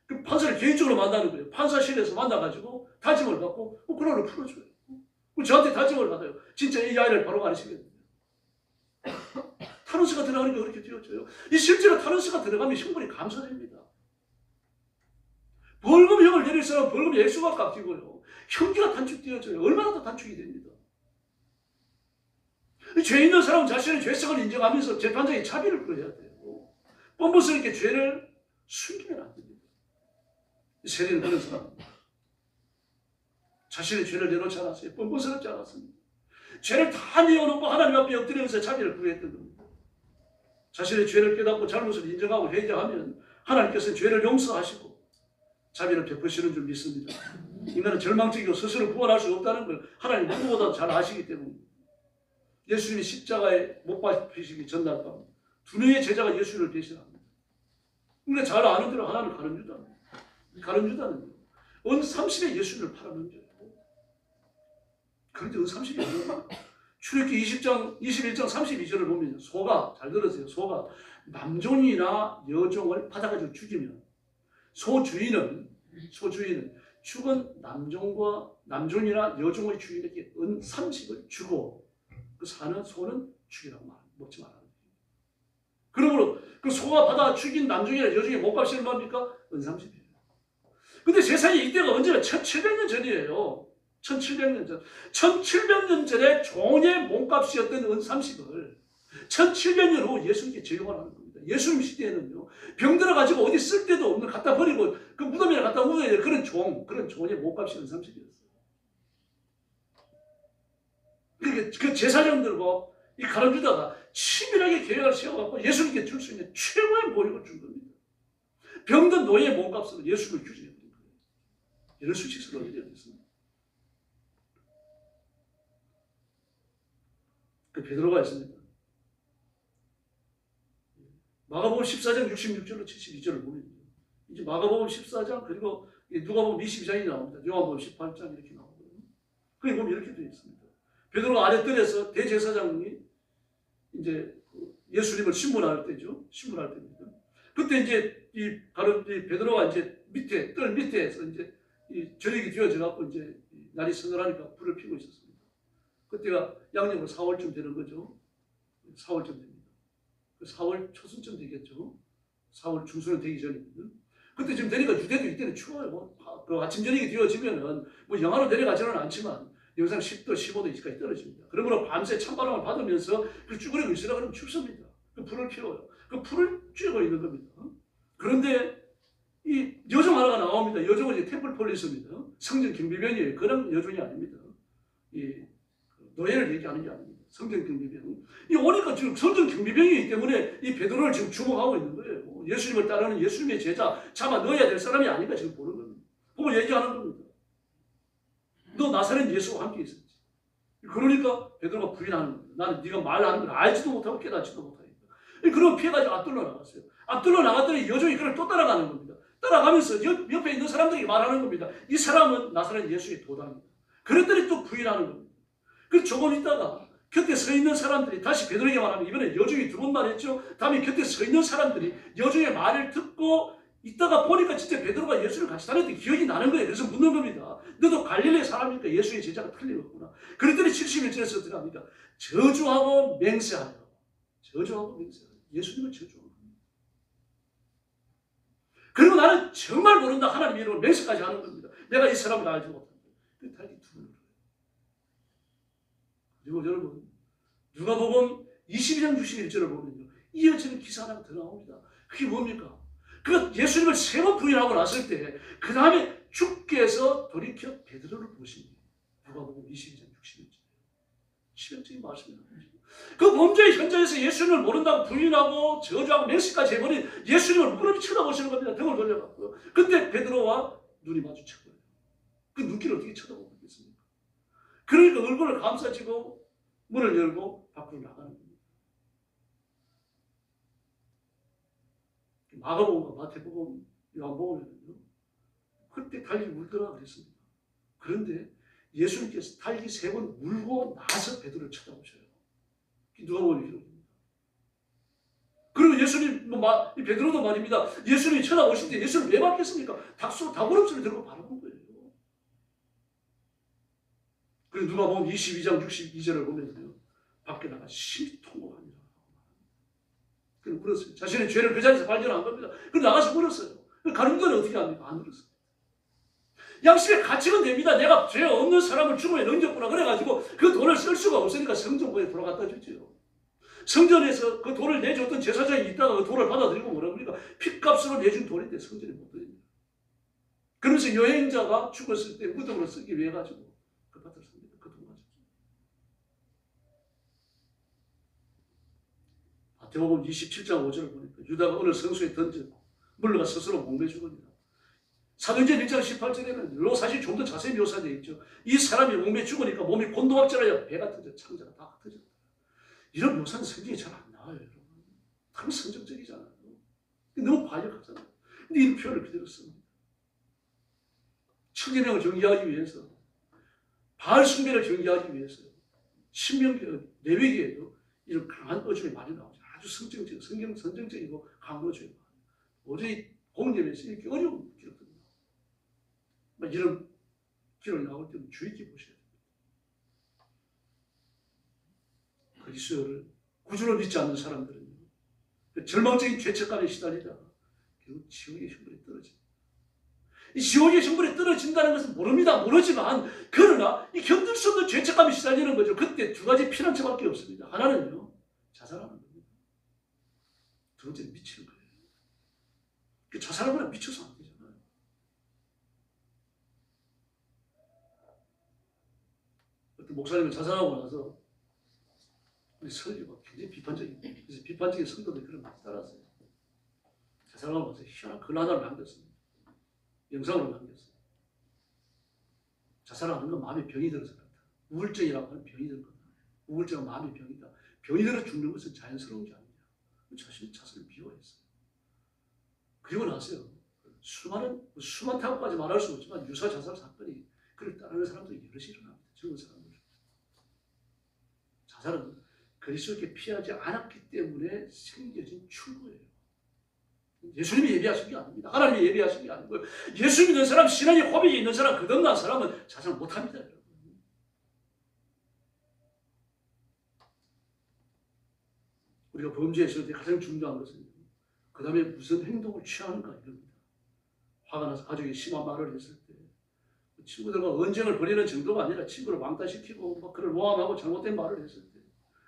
그 판사를 개인적으로 만나는 거예요. 판사실에서 만나가지고 다짐을 받고 그날을 풀어줘요. 저한테 다짐을 받아요. 진짜 이 아이를 바로 가르치겠는데. 타노스가 들어가니까 그렇게 되었죠. 이 실제로 타노스가 들어가면 형벌이 감소됩니다. 벌금형을 내릴 사람은 벌금 액수가 깎이고요. 형기가 단축되어져요. 얼마나 더 단축이 됩니다. 죄 있는 사람은 자신의 죄성을 인정하면서 재판장에 자비를 구해야 돼요. 뻔뻔스럽게 죄를 숨기면 안 됩니다. 세리는 그런 사람입니다. 자신의 죄를 내놓지 않았어요. 뻔뻔스럽지 않았습니다. 죄를 다 내어놓고 하나님 앞에 엎드리면서 자비를 구했던 겁니다. 자신의 죄를 깨닫고 잘못을 인정하고 회개하면 하나님께서 죄를 용서하시고 자비를 베푸시는 줄 믿습니다. 인간은 절망적이고 스스로 구원할 수 없다는 걸 하나님 누구보다 잘 아시기 때문입니다. 예수님이 십자가에 못 박히시기 전날 밤 2명의 제자가 예수를 배신합니다. 그러니까 잘 아는 대로 하나는 가룟 유다는요. 은 30에 예수를 팔아넘겨요. 그런데 은 30이 아니에요. 출애굽기 21장 32절을 보면 소가, 잘 들으세요. 소가 남종이나 여종을 받아가지고 죽이면 소주인은 죽은 남종이나 여종의 주인에게 은 30을 주고 그 사는 소는 죽이라고 먹지 말라는 거예요. 그러므로 그 소가 받아 죽인 남종이나 여종의 몸값이 얼마입니까? 은 30이에요. 근데 세상에 이때가 언제나 1700년 전이에요. 1700년 전. 1700년 전에 종의 몸값이었던 은 30을 1700년 후 예수님께 제공을 하는 겁니다. 예수님 시대에는요, 병들어 가지고 어디 쓸 데도 없는 갖다 버리고 그 무덤에 갖다 묻어야 될 그런 종의 몸값이 은 30이었어요. 그 제사장들과 이 가룟 유다가 치밀하게 계획을 세워갖고 예수님께 줄 수 있는 최고의 모욕을 준 겁니다. 병든 노예의 몸값으로 예수를 규제해버린 거예요. 이런 수치스러운 일이 있습니다. 그 베드로가 있습니다. 마가복음 14장 66절로 72절을 보면 이제 마가복음 14장 그리고 누가복음 22장이 나옵니다. 요한복음 18장 이렇게 나오고요. 거기 보면 이렇게 되어 있습니다. 베드로가 아랫뜰에서 대제사장이 이제 예수님을 신문할 때죠. 신문할 때입니다. 그때 이제 이 베드로가 이제 뜰 밑에서 이제 이 저녁이 되어져 갖고 이제 날이 서늘하니까 불을 피우고 있었습니다. 그때가 양력으로 4월쯤 되는 거죠. 4월쯤 됩니다. 4월 초순쯤 되겠죠. 4월 중순은 되기 전입니다. 그때 지금 되니까 유대도 이때는 추워요. 그 아침 저녁이 되어지면은 뭐 영하로 내려가지는 않지만 영상 10도, 15도까지 떨어집니다. 그러므로 밤새 찬바람을 받으면서 그 쭈그리고 있으라 그러면 춥습니다. 그 불을 피워요. 그 불을 쬐고 있는 겁니다. 그런데 이 여종 하나가 나옵니다. 여종은 이제 템플 폴리스입니다. 성전 경비병이에요. 그런 여종이 아닙니다. 이 노예를 얘기하는 게 아닙니다. 성전 경비병. 이 오니까 지금 성전 경비병이기 때문에 이 베드로를 지금 주목하고 있는 거예요. 예수님을 따르는 예수님의 제자 잡아 넣어야 될 사람이 아닌가 지금 보는 겁니다. 보고 얘기하는 겁니다. 너 나사렛 예수와 함께 있었지. 그러니까 베드로가 부인하는 겁니다. 나는 네가 말하는 걸 알지도 못하고 깨닫지도 못하니까. 그럼 피해가지고 앞들러 나갔어요. 앞들러 나갔더니 여종이 그를 또 따라가는 겁니다. 따라가면서 옆에 있는 사람들이 말하는 겁니다. 이 사람은 나사렛 예수의 도당입니다. 그랬더니 또 부인하는 겁니다. 그 조금 있다가 곁에 서 있는 사람들이 다시 베드로에게 말하면 이번에 여종이 2번 말했죠. 다음에 곁에 서 있는 사람들이 여종의 말을 듣고 있다가 보니까 진짜 베드로가 예수를 같이 다녔던 기억이 나는 거예요. 그래서 묻는 겁니다. 너도 갈릴리 사람이니까 예수의 제자가 틀림없구나. 그랬더니 71절에서 들어갑니다. 저주하고 맹세하여. 저주하고 맹세하여. 예수님을 저주하는 겁니다. 그리고 나는 정말 모른다. 하나님 이름으로 맹세까지 하는 겁니다. 내가 이 사람을 알지 못한다. 그 달기 두 번을. 그리고 여러분 누가복음 22장 61절을 보면요. 이어지는 기사 하나가 더 나옵니다. 그게 뭡니까? 그 예수님을 3번 부인하고 났을 때 그 다음에 주께서 돌이켜 베드로를 보십니다. 누가복음 22장 61절. 치명적인 말씀입니다. 그 범죄의 현장에서 예수님을 모른다고 부인하고 저주하고 맹세까지 해버린 예수님을 무릎이 쳐다보시는 겁니다. 등을 돌려갖고요. 그때 베드로와 눈이 마주쳐버려요. 그 눈길을 어떻게 쳐다보고 있겠습니까? 그러니까 얼굴을 감싸지고 문을 열고 밖으로 나가는 겁니다. 마가복음과 마태복음, 요한복음에는요. 그때 달기 물더라 그랬습니다. 그런데 예수님께서 달기 3번 물고 나서 베드로를 쳐다보셔요. 누가 보는 기록입니다. 그리고 예수님, 베드로도 말입니다. 예수님이 쳐다보실 때 예수를 왜 받겠습니까? 닭구름살을 들고 바라본 거예요. 그리고 누가복음 22장 62절을 보면요. 밖에 나가 심히 통곡하니라. 물었어요. 자신의 죄를 그 자리에서 발견한 겁니다. 그럼 나가서 물었어요. 가늠자는 어떻게 합니까? 안 물었어요. 양심의 가책은 됩니다. 내가 죄 없는 사람을 죽음에 넘겼구나. 그래가지고 그 돈을 쓸 수가 없으니까 성전부에 돌아갔다 주죠. 성전에서 그 돈을 내줬던 제사장이 있다가 그 돈을 받아들이고 뭐라 그러니까 핏값으로 내준 돈인데 성전에 못 드립니다. 그러면서 여행자가 죽었을 때 무덤으로 쓰기 위해 가지고 그 밭을 삽니다. 그 돈 가지고. 마태복음 27장 5절을 보니까 유다가 어느 성소에 던져 물러가 스스로 목매 죽으니라. 사도행전 1장 18절에는 이 사실 좀 더 자세히 묘사되어 있죠. 이 사람이 목매 죽으니까 몸이 곤두박질하여 배가 터져 창자가 다 터졌다. 이런 묘사는 성경에 잘 안 나와요, 여러분. 너무 선정적이잖아요. 너무 과격하잖아요. 근데 이런 표현을 그대로 씁니다. 천계명을 정의하기 위해서, 바알 숭배를 정의하기 위해서, 신명기, 레위기에도 이런 강한 어조이 많이 나오죠. 아주 성정적, 성경 선정적이고 강한 어조이 많아요. 도저히 공념에서 이렇게 어려운 기록들이 나와요. 이런 기록이 나올 때는 주의 깊게 보셔야 됩니다. 그리스도를 구주로 믿지 않는 사람들은요, 절망적인 죄책감에 시달리다가 결국 지옥의 형벌에 떨어집니다. 이 지옥의 형벌에 떨어진다는 것은 모르지만 그러나 이 견딜 수 없는 죄책감에 시달리는 거죠. 그때 두 가지 피난처밖에 없습니다. 하나는요, 자살하는 겁니다. 두 번째는 미치는 거예요. 그 자살하거나 미쳐서 안 되잖아요. 어떤 목사님은 자살하고 나서 우리 설교가 굉장히 비판적이고, 그래서 비판적인 성도들이 그런 말 따랐어요. 자살하고 나서 희한한 글 하나를 남겼습니다. 영상으로 남겼어요. 자살하는 건 마음에 병이 들어서 그렇다. 우울증이라고 하는 병이 들 거다. 우울증은 마음의 병이다. 병이 들어 죽는 것은 자연스러운 게 아니냐. 자신이 자살을 미워했어요. 그리고 나서요, 수많다고까지 말할 수 없지만 유사 자살 사건이 그를 따르는 사람들이 여럿이 일어납니다. 젊은 사람들. 자살은 그리스도께 피하지 않았기 때문에 생겨진 출구예요. 예수님이 예비하신 게 아닙니다. 하나님이 예비하신 게 아니고요. 예수 믿는 사람, 신앙의 고백이 있는 사람, 거듭난 사람은 자살 못합니다, 여러분. 우리가 범죄했을 때 가장 중요한 것은 그 다음에 무슨 행동을 취하는가 이겁니다. 화가 나서 가족이 심한 말을 했을 때 친구들과 언쟁을 벌이는 정도가 아니라 친구를 왕따시키고 막 그를 모함하고 잘못된 말을 했을 때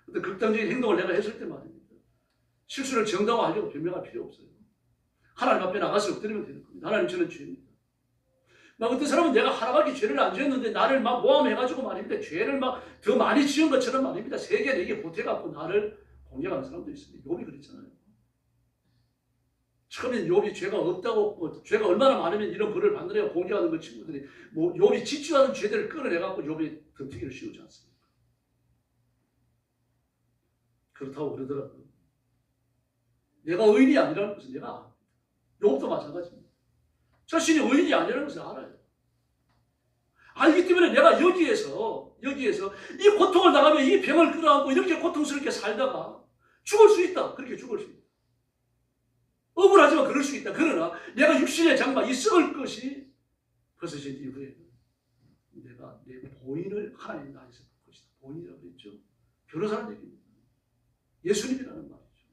어떤 극단적인 행동을 내가 했을 때 말입니다. 실수를 정당화하려고 변명할 필요 없어요. 하나님 앞에 나가서 엎드리면 되는 겁니다. 하나님, 저는 죄입니다. 막 어떤 사람은 내가 하나밖에 죄를 안 지었는데 나를 막 모함해가지고 말입니다. 죄를 막 더 많이 지은 것처럼 말입니다. 3개, 4개 보태갖고 나를 공격하는 사람도 있습니다. 욥이 그랬잖아요. 처음엔 욥이 죄가 없다고, 죄가 얼마나 많으면 이런 벌을 받느냐고 공격하는 그 친구들이 욥이 짓지도 않은 죄들을 끌어내갖고 욥이 덤튀기를 씌우지 않습니까? 그렇다고 그러더라고요. 내가 의인이 아니라는 것은 내가 압니다. 욥도 마찬가지입니다. 자신이 의인이 아니라는 것을 알아요. 알기 때문에 내가 여기에서 이 고통을 당하며 이 병을 끌어안고 이렇게 고통스럽게 살다가 죽을 수 있다. 그렇게 죽을 수 있다. 억울하지만 그럴 수 있다. 그러나 내가 육신의 장마, 이 썩을 것이 벗어진 이후에 내가 내 보인을 하나님 나에서 볼 것이다. 보인이라고 했죠. 변호사는 얘기입니다. 예수님이라는 말이죠.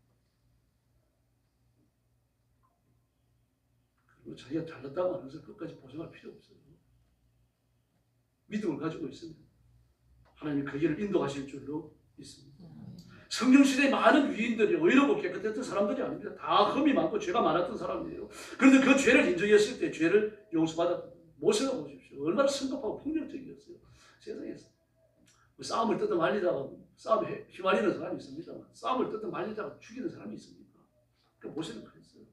그리고 자기가 잘났다고 하는 것을 끝까지 보장할 필요 없어요. 믿음을 가지고 있으면 하나님이 그 길을 인도하실 줄로 믿습니다. 성경시대의 많은 위인들이 의롭고 깨끗했던 사람들이 아닙니다. 다 흠이 많고 죄가 많았던 사람이에요. 그런데 그 죄를 인정했을 때 죄를 용서받았던 모세가 보십시오. 얼마나 성급하고 폭력적이었어요. 세상에서 싸움을 뜯어 말리다가 싸움에 휘말리는 사람이 있습니다. 싸움을 뜯어 말리다가 죽이는 사람이 있습니까? 그러니까 모세는 그랬어요.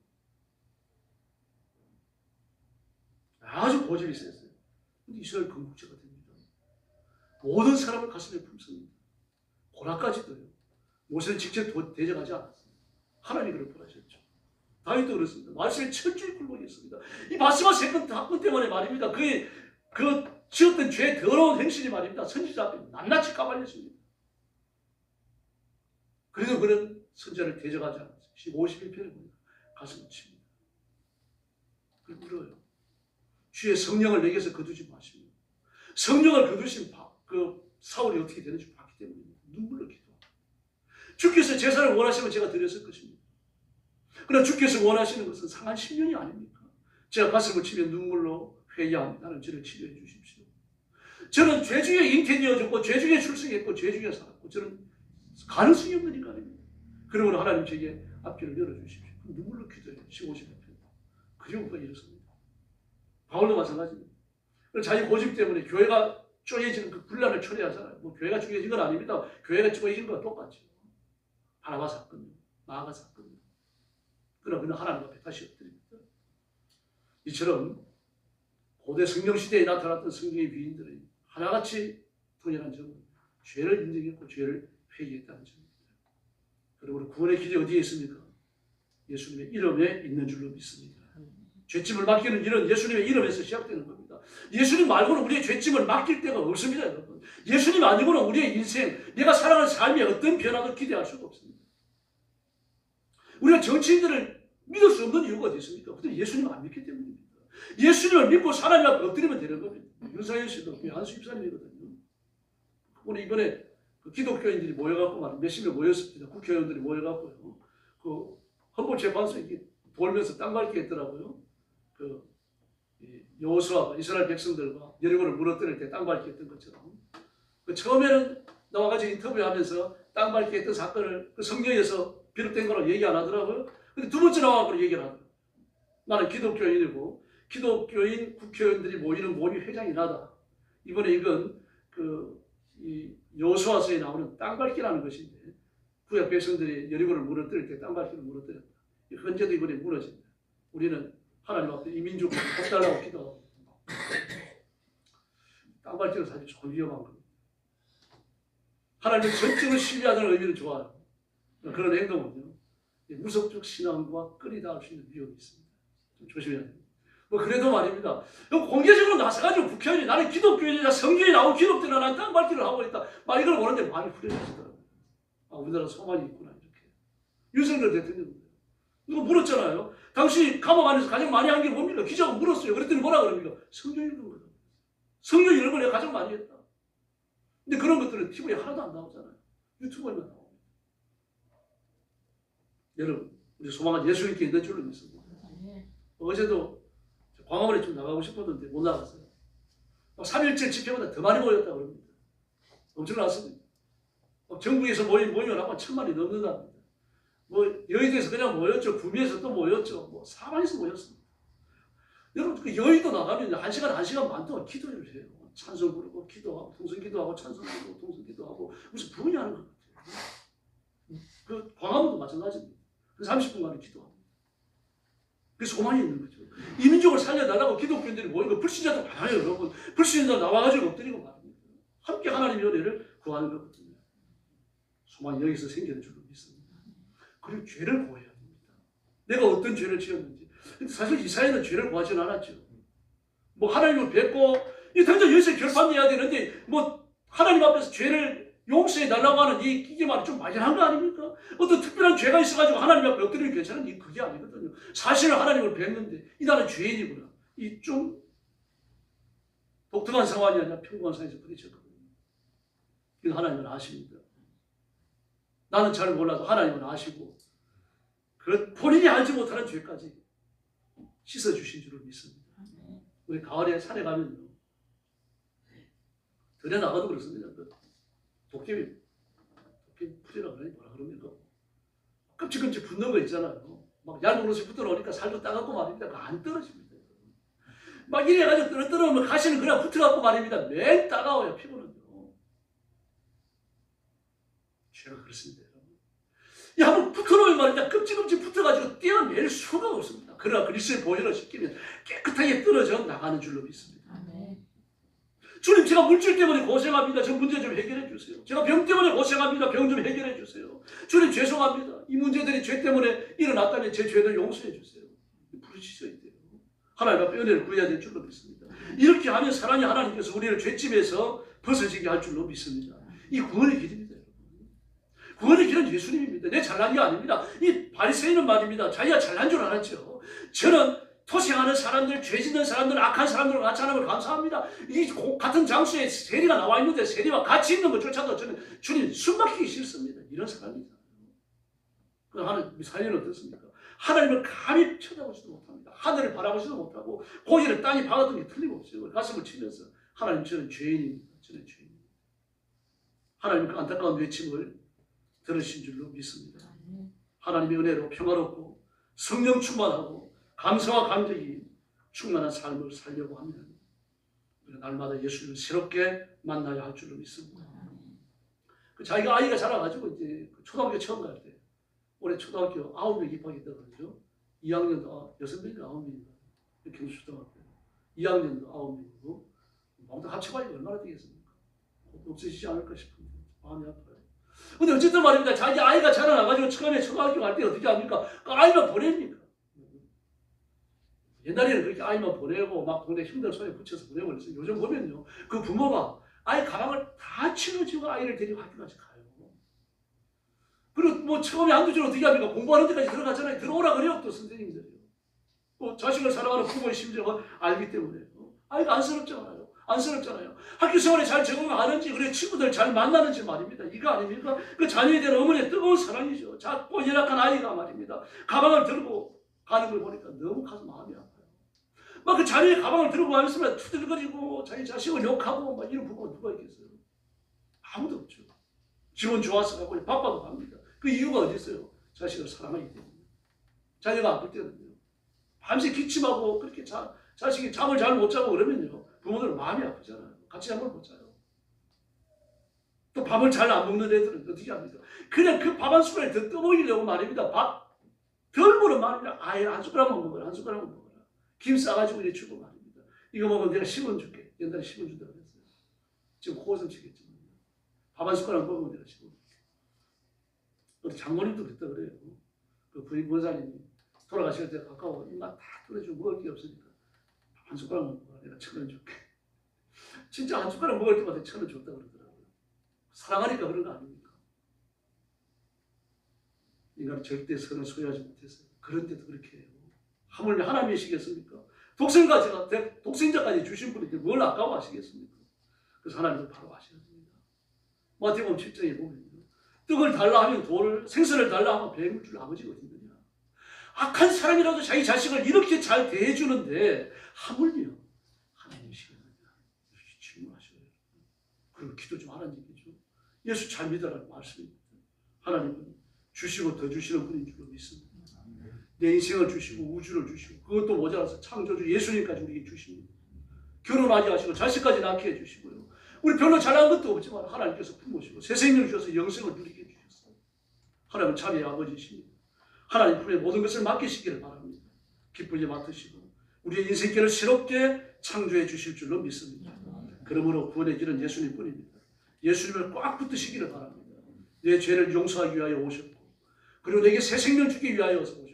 아주 고집이 셌어요. 근데 이스라엘 건국제가 됩니다. 모든 사람을 가슴에 품습니다. 고라까지도요. 모세는 직접 대적하지 않았어요. 하나님이 그를 보내셨죠. 다윗도 그렇습니다. 말씀에 철저히 굴복했습니다. 이 마지막 사건 때문에 말입니다. 그의 그 지었던 죄의 더러운 행실이 말입니다. 선지자 앞에 낱낱이 까발렸습니다. 그래도 그는 선지자를 대적하지 않았어요. 51편에 보니까 가슴을 칩니다. 그걸 울어요. 주의 성령을 내게서 거두지 마십니다. 성령을 거두신 그 사울이 어떻게 되는지 봤기 때문에 눈물로 기도합니다. 주께서 제사를 원하시면 제가 드렸을 것입니다. 그러나 주께서 원하시는 것은 상한 심령이 아닙니까? 제가 가슴을 치며 눈물로 회개합니다. 나는 저를 치료해 주십시오. 저는 죄 중에 잉태되어졌고 죄 중에 출생했고 죄 중에 살았고 저는 가능성이 없는 인간입니다. 그러므로 하나님 제게 앞길을 열어주십시오. 눈물로 기도해요. 15편. 그리고 그 일어섭니다. 바울도 마찬가지입니다. 자기 고집 때문에 교회가 쪼개지는 그 분란을 초래하잖아요. 뭐 교회가 쪼개진 건 아닙니다. 교회가 쪼개진 거와 똑같죠. 바나바 사건이요. 마가 사건이요. 그러나 그는 하나님 앞에 다시 엎드립니다. 이처럼 고대 성경시대에 나타났던 성경의 위인들이 하나같이 동일한 점은 죄를 인정했고 죄를 회개했다는 점입니다. 그리고 구원의 길이 어디에 있습니까? 예수님의 이름에 있는 줄로 믿습니다. 죄짐을 맡기는 일은 예수님의 이름에서 시작되는 겁니다. 예수님 말고는 우리의 죄짐을 맡길 데가 없습니다, 여러분. 예수님 아니고는 우리의 인생, 내가 살아가는 삶에 어떤 변화도 기대할 수가 없습니다. 우리가 정치인들을 믿을 수 없는 이유가 어디 있습니까? 그들은 예수님을 안 믿기 때문입니다. 예수님을 믿고 하나님 앞에 엎드리면 되는 겁니다. 윤상현 씨도 한수 집사님이거든요. 오늘 이번에 그 기독교인들이 모여갖고 말 몇십 명 모였습니다. 국회의원들이 모여갖고요. 그 헌법재판소 이렇게 돌면서 땅 밟기 했더라고요. 그 여호수아가 이스라엘 백성들과 여리고를 무너뜨릴 때 땅 밟기 했던 것처럼. 그 처음에는 나와가지고 인터뷰하면서 땅 밟기 했던 사건을 그 성경에서 비롯된 거라고 얘기 안 하더라고요. 근데 두 번째 나와서 얘기를 하더라고요. 나는 기독교인이고 기독교인 국회의원들이 모이는 모임 회장이 나다. 이번에 이건 이 여호수아서에 나오는 땅 밟기라는 것인데 구약 백성들이 여리고를 무너뜨릴 때 땅 밟기를 무너뜨렸다. 현재도 이번에 무너집니다. 우리는 하나님 앞에 이 민족을 돕달라고 기도하고 땅 밟기는 사실 조금 위험한 겁니다. 하나님을 전적으로 신뢰하는 의미는 좋아요. 그런 행동은요. 무속적 신앙과 끈이 닿을 수 있는 위험이 있습니다. 좀 조심해야 됩니다. 뭐 그래도 말입니다. 공개적으로 나서가지고 국회의원이 나는 기독교인이다, 성경에 나온 기독교나 난 땅 밟기를 하고 있다. 막 이걸 보는데 많이 후련하시더라고요. 아, 우리나라 소망이 있구나 이렇게. 윤석열 대통령 누가 물었잖아요. 당신이 감옥 안에서 가장 많이 한 게 뭡니까? 기자가 물었어요. 그랬더니 뭐라 그럽니까? 성경 읽은 거다. 성경 읽은 걸 내가 가장 많이 했다. 근데 그런 것들은 TV에 하나도 안 나오잖아요. 유튜브에만 나옵니다. 여러분, 우리 소망은 예수 있게 있는 줄로 믿습니다. 어제도 광화문에 좀 나가고 싶었는데 못 나갔어요. 3.17 집회보다 더 많이 모였다고 그럽니다. 엄청났습니다. 전국에서 모이면 아마 1000만이 넘는답니다. 뭐 여의도에서 그냥 모였죠. 구미에서 또 모였죠. 뭐 사방에서 모였습니다. 여러분 그 여의도 나가면 1시간 반 동안 기도를 해요. 찬송 부르고 기도하고 통성 기도하고 찬송 부르고 통성 기도하고 무슨 부흥이 하는 것 같아요. 그 광화문도 마찬가지입니다. 30분간은 기도합니다. 그래서 소망이 있는 거죠. 이 민족을 살려달라고 기독교인들이 모이고 불신자도 많아요, 여러분. 불신자 나와가지고 엎드리고 말합니다. 함께 하나님의 은혜를 구하는 거거든요. 소망이 여기서 생기는 줄로 믿습니다. 그리고 죄를 구해야 됩니다. 내가 어떤 죄를 지었는지. 근데 사실 이사야는 죄를 구하지는 않았죠. 뭐 하나님을 뵙고 당장 여기서 결판 내야 되는데 뭐 하나님 앞에서 죄를 용서해 달라고 하는 이게 말이 좀 막연한 거 아닙니까? 어떤 특별한 죄가 있어가지고 하나님 앞에 엎드리면 괜찮은데 그게 아니거든요. 사실은 하나님을 뵙는데 이 나는 죄인이구나. 이 좀 독특한 상황이 아니라 평범한 상황에서 부딪혔거든요. 이건 하나님은 아십니다. 나는 잘 몰라도 하나님은 아시고 그 본인이 알지 못하는 죄까지 씻어주신 줄을 믿습니다. 우리 가을에 산에 가면요. 들에 나가도 그렇습니다. 도깨비 풀이라고 그러니 뭐라 그럽니까? 끔찍끔찍 붙는 거 있잖아요. 막 얇은 옷이 붙어 놓으니까 살도 따갑고 말입니다. 그거 안 떨어집니다. 막 이래가지고 떨어오면 가시는 그냥 붙어갖고 말입니다. 맨 따가워요, 피부는요. 죄가 그렇습니다, 여러분. 이 한번 붙어놓으면 말입니다. 끔찍끔찍 붙어가지고 떼어낼 수가 없습니다. 그러나 그리스도의 보혈을 시키면 깨끗하게 떨어져 나가는 줄로 믿습니다. 주님, 제가 물질 때문에 고생합니다. 저 문제 좀 해결해 주세요. 제가 병 때문에 고생합니다. 병 좀 해결해 주세요. 주님, 죄송합니다. 이 문제들이 죄 때문에 일어났다면 제 죄를 용서해 주세요. 부르짖어야 돼요. 하나님 앞에 은혜를 구해야 될 줄로 믿습니다. 이렇게 하면 사랑의 하나님께서 우리를 죄짐에서 벗어지게 할 줄로 믿습니다. 이 구원의 길입니다. 구원의 길은 예수님입니다. 내 잘난 게 아닙니다. 이 바리새인은 말입니다. 자기가 잘난 줄 알았죠. 저는 토생하는 사람들, 죄 짓는 사람들, 악한 사람들과 같이 하나님을 감사합니다. 이 같은 장소에 세리가 나와 있는데 세리와 같이 있는 것조차도 저는 주님 숨막히기 싫습니다. 이런 사람이잖아요. 그 하나님 사연은 어떻습니까? 하나님을 감히 쳐다보지도 못합니다. 하늘을 바라보지도 못하고 고지를 땅에 박았던 게 틀림없어요. 가슴을 치면서 하나님 저는 죄인입니다. 저는 죄인입니다. 하나님 그 안타까운 외침을 들으신 줄로 믿습니다. 하나님의 은혜로 평화롭고 성령 충만하고 감사와 감격이 충만한 삶을 살려고 하면 우리가 날마다 예수님을 새롭게 만나야 할 줄로 믿습니다. 자기가 아이가 자라가지고 이제 초등학교 처음 갈 때 올해 초등학교 9명 입학했다고 그러죠. 2학년도 6명인가 9명인가 경수초등학교 2학년도 9명이고 모두 합쳐가지고 얼마나 되겠습니까? 없어지지 않을까 싶은데 마음이 아파요. 근데 어쨌든 말입니다. 자기 아이가 자라나가지고 처음에 초등학교 갈 때 어떻게 합니까? 그 아이만 보냅니까? 옛날에는 그렇게 아이만 보내고 막 동네 힘든 손에 붙여서 보내고 그랬어요. 요즘 보면요. 그 부모가 아이 가방을 다 치러지고 아이를 데리고 학교까지 가요. 그리고 뭐 처음에 한두 줄 어떻게 합니까? 공부하는 데까지 들어가잖아요. 들어오라 그래요. 또 선생님들이요. 뭐 자식을 사랑하는 부모의 심정을 알기 때문에. 아이가 안쓰럽잖아요. 안쓰럽잖아요. 학교 생활에 잘 적응하는지, 그래 친구들 잘 만나는지 말입니다. 이거 아닙니까? 그 자녀에 대한 어머니의 뜨거운 사랑이죠. 작고 열악한 아이가 말입니다. 가방을 들고 가는 걸 보니까 너무 가슴 마음이 아파요. 막 그 자녀의 가방을 들고 가면서 투덜거리고 자기 자식을 욕하고 막 이런 부모가 누가 있겠어요? 아무도 없죠. 기분 좋아서 갖고 바빠도 갑니다. 그 이유가 어디 있어요? 자식을 사랑하기 때문에. 자녀가 아플 때는요. 밤새 기침하고 그렇게 자식이 잠을 잘 못 자고 그러면요. 부모들은 마음이 아프잖아요. 같이 잠을 못 자요. 또 밥을 잘 안 먹는 애들은 어떻게 합니까? 그냥 그 밥 한 숟가락에 더 떠먹이려고 말입니다. 밥 덜 먹으면 말입니다. 아예 한 숟가락만 먹어라. 한 숟가락만 먹어라. 김 싸가지고 이제 주고 말입니다. 이거 먹으면 내가 10원 줄게. 옛날에 10원 준다고 했어요. 지금 호흡을 치겠지만. 밥 한 숟가락 먹으면 내가 10원 줄게. 우리 장모님도 그랬다 그래요. 그 부인 권사님이 돌아가실 때 가까워. 입맛 다 뚫어주고 먹을 게 없으니까 한 숟가락 먹어라. 내가 1,000원 줄게. 진짜 한 숟가락 먹을 때마다 1,000원 줬다 그러더라고요. 사랑하니까 그런 거 아닙니까? 인간은 절대 선을 소유하지 못했어요. 그런데도 그렇게 해요. 하물며 하나님이시겠습니까? 독생자까지 주신 분이 뭘 아까워하시겠습니까? 그래서 하나님을 바로 하시겠습니다. 마태복음 7장에 보면요. 떡을 달라 하면 돌을, 생선을 달라 하면 뱀을 줄 아버지가 어디 있느냐. 악한 사람이라도 자기 자식을 이렇게 잘 대해주는데 하물며 하나님이시겠느냐. 이렇게 질문하셔요. 그리고 기도 좀 하라는 얘기죠. 예수 잘 믿어라는 말씀입니다. 하나님은 주시고 더 주시는 분인 줄로 믿습니다. 내 인생을 주시고 우주를 주시고 그것도 모자라서 창조주 예수님까지 우리에게 주십니다. 결혼하게 하시고 자식까지 낳게 해주시고요. 우리 별로 잘한 것도 없지만 하나님께서 품으시고 새 생명을 주셔서 영생을 누리게 해주셨어요. 하나님은 자비의 아버지이십니다. 하나님 품에 모든 것을 맡기시기를 바랍니다. 기쁘게 맡으시고 우리의 인생길을 새롭게 창조해 주실 줄로 믿습니다. 그러므로 구원의 길은 예수님뿐입니다. 예수님을 꽉 붙드시기를 바랍니다. 내 죄를 용서하기 위하여 오셨고 그리고 내게 새 생명 주기 위하여 오셨고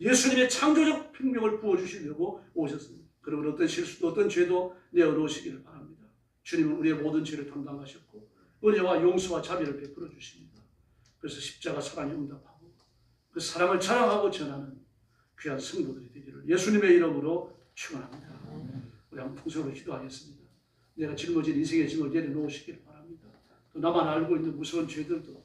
예수님의 창조적 생명을 부어주시려고 오셨습니다. 그러면 어떤 실수도 어떤 죄도 내어놓으시기를 바랍니다. 주님은 우리의 모든 죄를 담당하셨고 은혜와 용서와 자비를 베풀어 주십니다. 그래서 십자가 사랑에 응답하고 그 사랑을 자랑하고 전하는 귀한 성도들이 되기를 예수님의 이름으로 축원합니다. 우리 한번 통성으로 기도하겠습니다. 내가 짊어진 인생의 짐을 내려놓으시기를 바랍니다. 또 나만 알고 있는 무서운 죄들도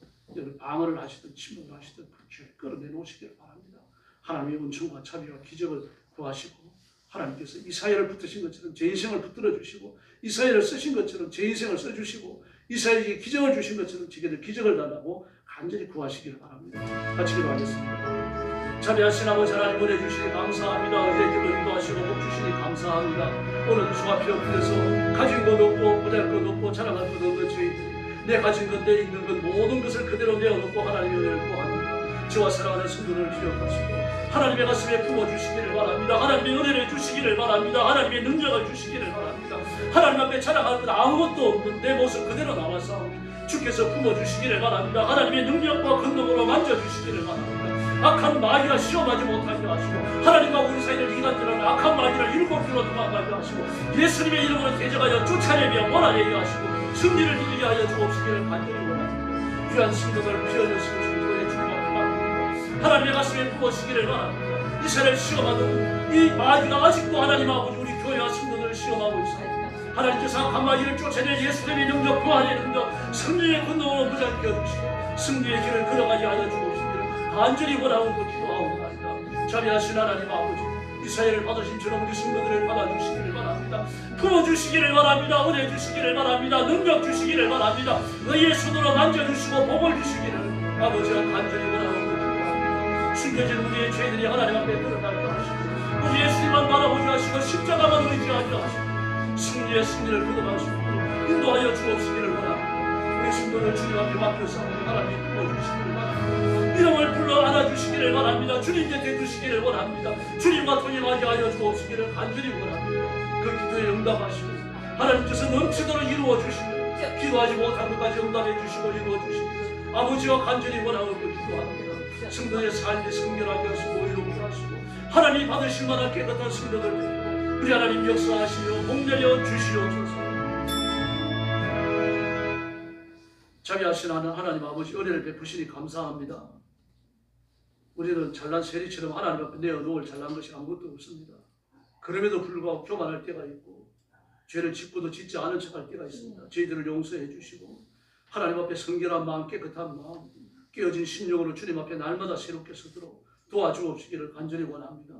방어를 하시든 침묵을 하시든 그 죄를 끌어내놓으시기를 바랍니다. 하나님의 은총과 자비와 기적을 구하시고 하나님께서 이사야를 붙드신 것처럼 제 인생을 붙들어 주시고 이사야를 쓰신 것처럼 제 인생을 써주시고 이사야에게 기적을 주신 것처럼 제게도 기적을 달라고 간절히 구하시기를 바랍니다. 같이 기도하겠습니다. 자비하신 아버지 하나님 은혜 주시니 감사합니다. 은혜 길로 인도하시고 복 주시니 감사합니다. 오늘 주 앞에 엎드려서 가진 것 없고 보잘 것 없고 자랑할 것 없는 죄인들이 내 가진 것 내 있는 것 모든 것을 그대로 내어놓고 하나님의 은혜를 구합니다. 저와 사랑하는 성도를 기억하시고 하나님의 가슴에 품어주시기를 바랍니다. 하나님의 은혜를 주시기를 바랍니다. 하나님의 능력을 주시기를 바랍니다. 하나님 앞에 자랑할 것 아무것도 없는 내 모습 그대로 나와서 주께서 품어주시기를 바랍니다. 하나님의 능력과 권능으로 만져주시기를 바랍니다. 악한 마귀가 시험하지 못하게 하시고 하나님과 우리 사이를 이간들하는 악한 마귀를 7개로 도망가게 하시고 예수님의 이름으로 대적하여 쫓아내며 몰아내게 하시고 승리를 이기게 하여 주옵시기를 간절히 원합니다. 귀한 성도들 피어주시고 성도의 축복을 바랍니다. 하나님의 가슴에 품어주시기를 바랍니다. 이스라엘 시험하던 이 마귀가 아직도 하나님 아버지 우리 교회와 성도들을 시험하고 있습니다. 하나님께서 악한 마귀를 쫓아내 예수님의 능력 부활의 능력 승리의 권능으로 무장시켜 주시고 승리의 길을 걸어가게 하여 주옵시기를 간절히 원하고 기도하옵나이다. 자비하신 하나님 아버지, 이스라엘을 받으신 처럼 우리 성도들을 받아주시기를 바랍니다. 풀어주시기를 바랍니다. 은혜 주시기를 바랍니다. 능력 주시기를 바랍니다. 너희의 손으로 만져주시고 복을 주시기를 아버지와 간절히 원하옵고 기도합니다. 숨겨진 우리의 죄들이 하나님 앞에 드러나게 하시고 우리 예수님만 바라보게 하시고 십자가만 의지하게 하시고 승리의 승리를 거듭하시고 인도하여 주옵시기를 원합니다. 우리 성도를 주님 앞에 맡겨서 하나님 풀어주시기를 바랍니다. 이름을 불러 안아주시기를 바랍니다. 주님 곁에 두시기를 원합니다. 주님과 동행하게 하여 주옵시기를 간절히 원합니다. 그 기도에 응답하시고 하나님께서 넘치도록 이루어 주시고 기도하지 못한 것까지 응답해 주시고 이루어 주시기를 아버지와 간절히 원하고 기도합니다. 성도의 삶이 성결하게 하시고 의롭게 하시고 하나님 받으실 만한 깨끗한 성도들 되고 우리 하나님 역사하시며 복내려 주시옵소서. 자비하신 하나님 아버지 은혜를 베푸시니 감사합니다. 우리는 잘난 세리처럼 하나님 앞에 내어놓을 잘난 것이 아무것도 없습니다. 그럼에도 불구하고 교만할 때가 있고 죄를 짓고도 짓지 않은 척할 때가 있습니다. 저희들을 용서해 주시고 하나님 앞에 성결한 마음, 깨끗한 마음, 깨어진 심령으로 주님 앞에 날마다 새롭게 서도록 도와주옵시기를 간절히 원합니다.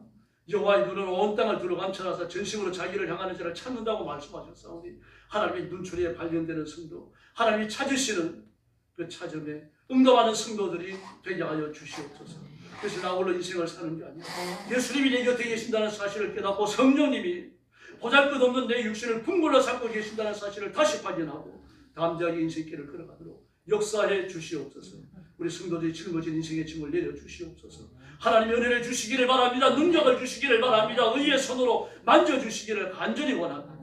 여호와의 눈은 온 땅을 두루감춰놔서 전심으로 자기를 향하는 자를 찾는다고 말씀하셨사오니 하나님의 눈초리에 발견되는 성도, 하나님이 찾으시는 그 찾음에 응답하는 성도들이 되게 하여 주시옵소서. 그래서 나 홀로 인생을 사는 게 아니라 예수님이 내 곁에 계신다는 사실을 깨닫고 성령님이 보잘것없는 내 육신을 분골로 삼고 계신다는 사실을 다시 발견하고 담대하게 인생길을 걸어가도록 역사해 주시옵소서. 우리 성도들이 짊어진 인생의 짐을 내려주시옵소서. 하나님의 은혜를 주시기를 바랍니다. 능력을 주시기를 바랍니다. 의의 손으로 만져주시기를 간절히 원합니다.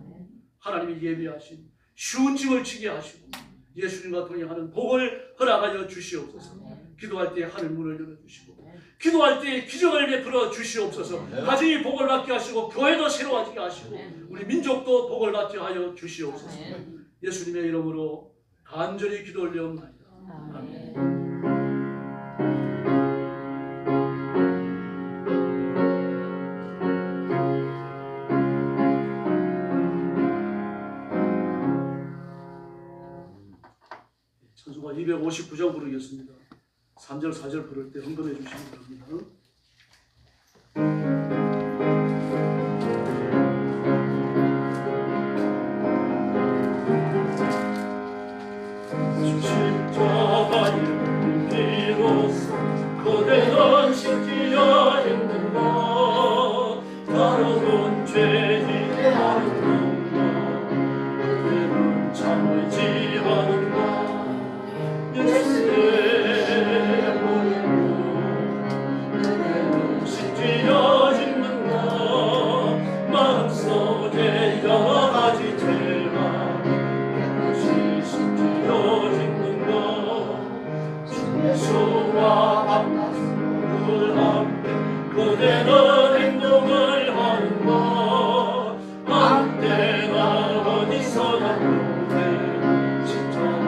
하나님이 예비하신 쉬운 짐을 지게 하시고 예수님과 동행하는 복을 허락하여 주시옵소서. 기도할 때 하늘 문을 열어주시고 기도할 때 기적을 베풀어 주시옵소서. 가정이 복을 받게 하시고 교회도 새로워지게 하시고 우리 민족도 복을 받게 하여 주시옵소서. 예수님의 이름으로 간절히 기도 올려옵나이다. 아멘. 찬송가 259장 부르겠습니다. 3절 4절 부를 때 헌금해 주시기 바랍니다. 십자가의 피로써 그대는 심기야 했는가 다른 죄인 하였는가 그대는 참을지 않은가 예수의 보내고 그대는 심기야 했는가 마음속에 여러 가지 죄가 깨끗이 심기야 예수와 만났음을 함께 그대는 행동을 하는가 한때나 어디서나 그대 십자가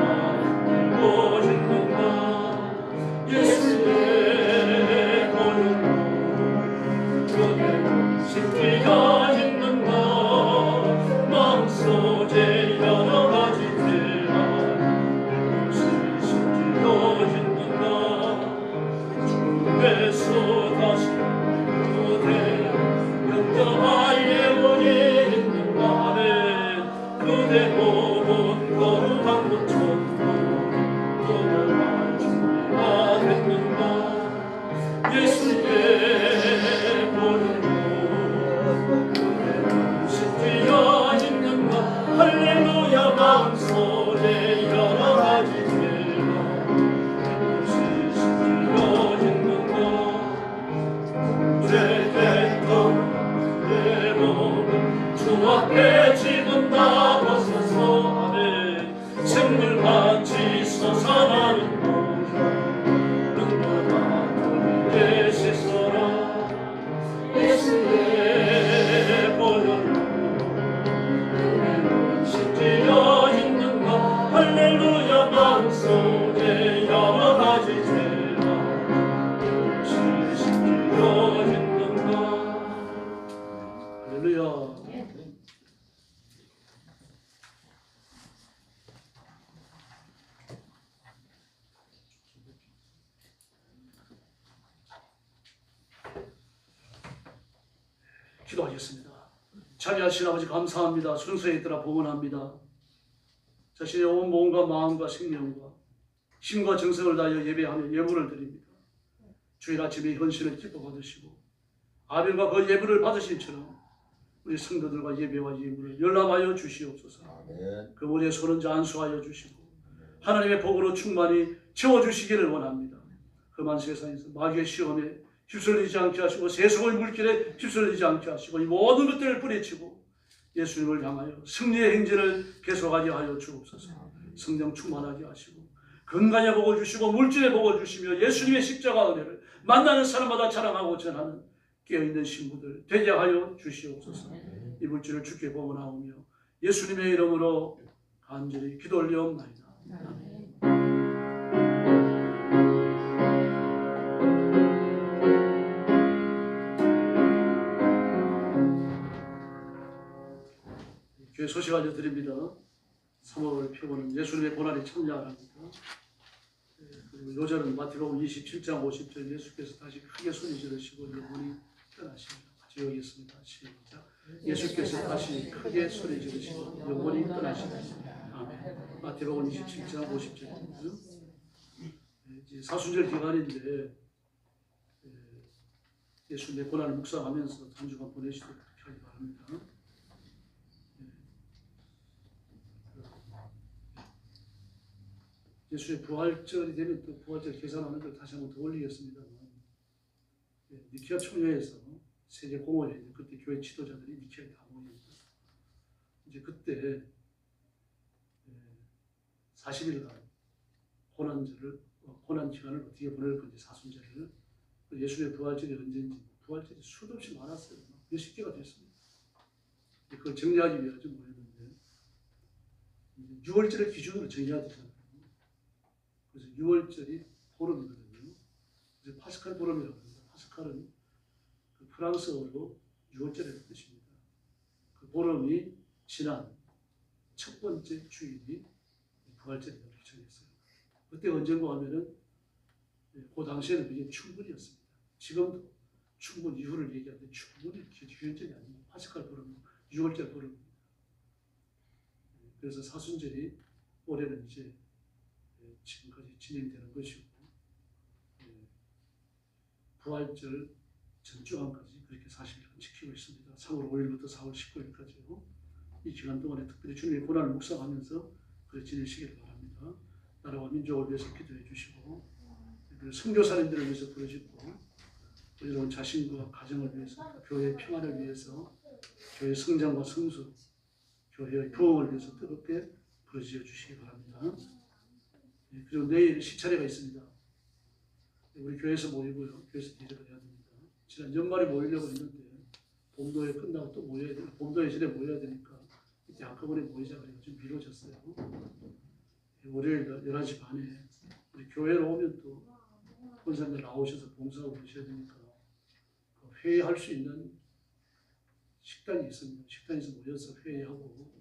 기도하겠습니다. 자비하신 아버지 감사합니다. 순서에 따라 봉헌합니다. 자신의 온 몸과 마음과 생명과 힘과 정성을 다하여 예배하며 예물을 드립니다. 주일 아침에 헌신을 기뻐 받으시고 아벨과 그 예물을 받으신처럼 우리 성도들과 예배와 예물을 연락하여 주시옵소서. 그분의 손은 안수하여 주시고 하나님의 복으로 충만히 채워주시기를 원합니다. 험한 세상에서 마귀의 시험에 휩쓸리지 않게 하시고 세속의 물길에 휩쓸리지 않게 하시고 이 모든 것들을 뿌리치고 예수님을 향하여 승리의 행진을 계속하게 하여 주옵소서. 성령 충만하게 하시고 건강의 복을 주시고 물질의 복을 주시며 예수님의 십자가 은혜를 만나는 사람마다 자랑하고 전하는 깨어있는 신부들 되게 하여 주시옵소서. 이 물질을 주께 봉헌하오며 예수님의 이름으로 간절히 기도 올리옵나이다. 아멘. 교회 소식 알려드립니다. 3월을 피우는 예수님의 고난에 참여합니다. 그리고 요절은 마태복음 27장 50절 예수께서 다시 크게 소리 지르시고 영혼이 떠나십니다. 같이 읽겠습니다. 시작. 예수께서 다시 크게 소리 지르시고 영혼이 떠나십니다. 아멘. 마태복음 27장 50절입니다. 사순절 기간인데 예수님의 고난을 묵상하면서 한 주간 보내시도록 하기 바랍니다. 예수의 부활절이 되면 또 부활절 계산하는 걸 다시 한번 더 올리겠습니다만, 니케아 총회에서 세계 공원에 그때 교회 지도자들이 니케아에 다 모입니다. 이제 그때 40일간 고난 기간을 어떻게 보낼 건지 사순절을 예수의 부활절이 언제인지 부활절이 수도 없이 많았어요. 몇십 개가 됐습니다. 그걸 정리하기 위해 좀 모였는데 6월절을 기준으로 정리해야 되잖아요. 그래서 6월절이 보름이거든요. 그래서 파스칼 보름이라고 합니다. 파스칼은 그 프랑스어로 6월절의 뜻입니다. 그 보름이 지난 첫 번째 주일이 부활절이라고 정했어요. 그때 언젠가 하면은 그 당시에는 그게 충분이었습니다. 지금도 충분 이후를 얘기하는데 충분히 기준절이 아닙니다. 파스칼 보름, 6월절 보름입니다. 그래서 사순절이 올해는 이제 지금까지 진행되는 것이고 부활절 전주간까지 그렇게 40일간 지키고 있습니다. 3월 5일부터 4월 19일까지요. 이 기간 동안에 특별히 주님의 고난을 묵상하면서 그렇게 지내시기를 바랍니다. 나라와 민족을 위해서 기도해 주시고 그리고 선교사님들을 위해서 부르시고 여러분 자신과 가정을 위해서 교회의 평안을 위해서 교회의 성장과 성수 교회의 부흥을 위해서 뜨겁게 부르짖어 주시기 바랍니다. 그리고 내일 시차례가 있습니다. 우리 교회에서 모이고요. 교회에서 대접을 해야 됩니다. 지난 연말에 모이려고 했는데 봄도에 끝나고 또 모여야 되니까 봄도에 전에 모여야 되니까 이때 한꺼번에 모이자 그래서 좀 미뤄졌어요. 월요일 11시 반에 우리 교회로 오면 또 권사님들 나오셔서 봉사하고 그러셔야 되니까 회의할 수 있는 식당이 있습니다. 식당에서 모여서 회의하고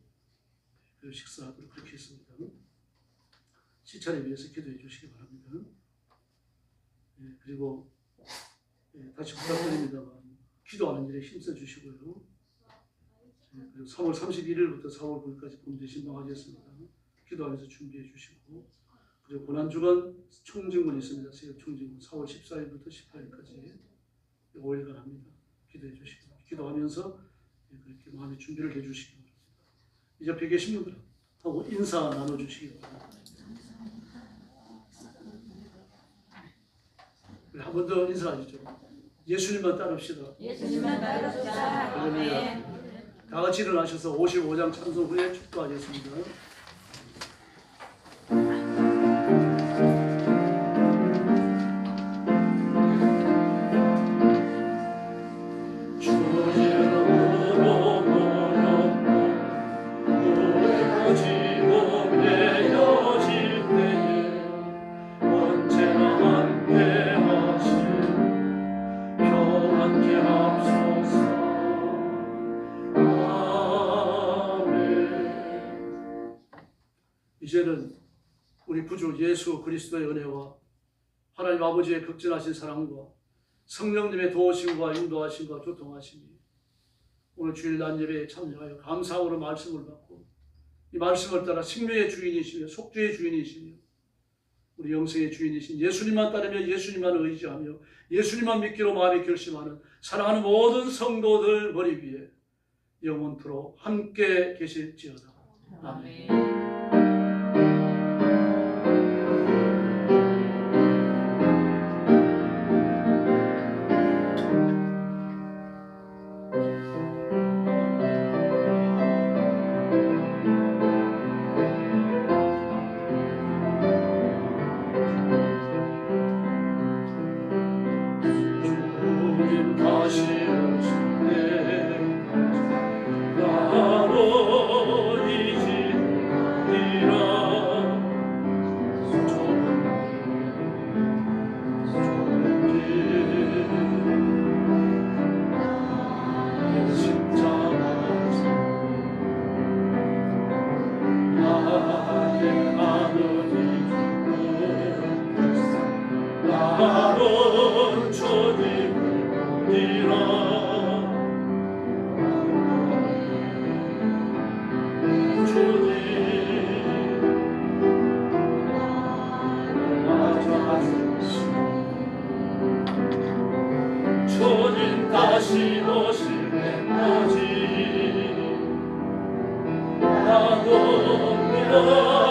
그리고 식사하도록 그렇게 했습니다. 시차를 위해서 기도해 주시기 바랍니다. 그리고 다시 부탁드립니다만 기도하는 일에 힘써 주시고요. 그리고 3월 31일부터 4월 9일까지 봄대 신방하겠습니다. 기도하면서 준비해 주시고 그리고 고난주간 총증문 있습니다. 새벽 총증문 4월 14일부터 18일까지 5일간 합니다. 기도해 주시기 바랍니다. 기도하면서 그렇게 마음의 준비를 해 주시기 바랍니다. 이 옆에 계신 분들하고 인사 나눠주시기 바랍니다. 한 번 더 인사하시죠. 예수님만 따릅시다. 예수님만 따릅시다. 할렐루야. 다 같이 일어나셔서 55장 찬송 후에 축도하겠습니다. 이제는 우리 구주 예수 그리스도의 은혜와 하나님 아버지의 극진하신 사랑과 성령님의 도우심과 인도하심과 교통하심이 오늘 주일날 예배에 참여하여 감사함으로 말씀을 받고 이 말씀을 따라 생명의 주인이시며 속죄의 주인이시며 우리 영생의 주인이신 예수님만 따르며 예수님만 의지하며 예수님만 믿기로 마음에 결심하는 사랑하는 모든 성도들 머리 위에 영원토록 함께 계실지어다. 아멘. 주님 다시 오실 때까지 나도 믿어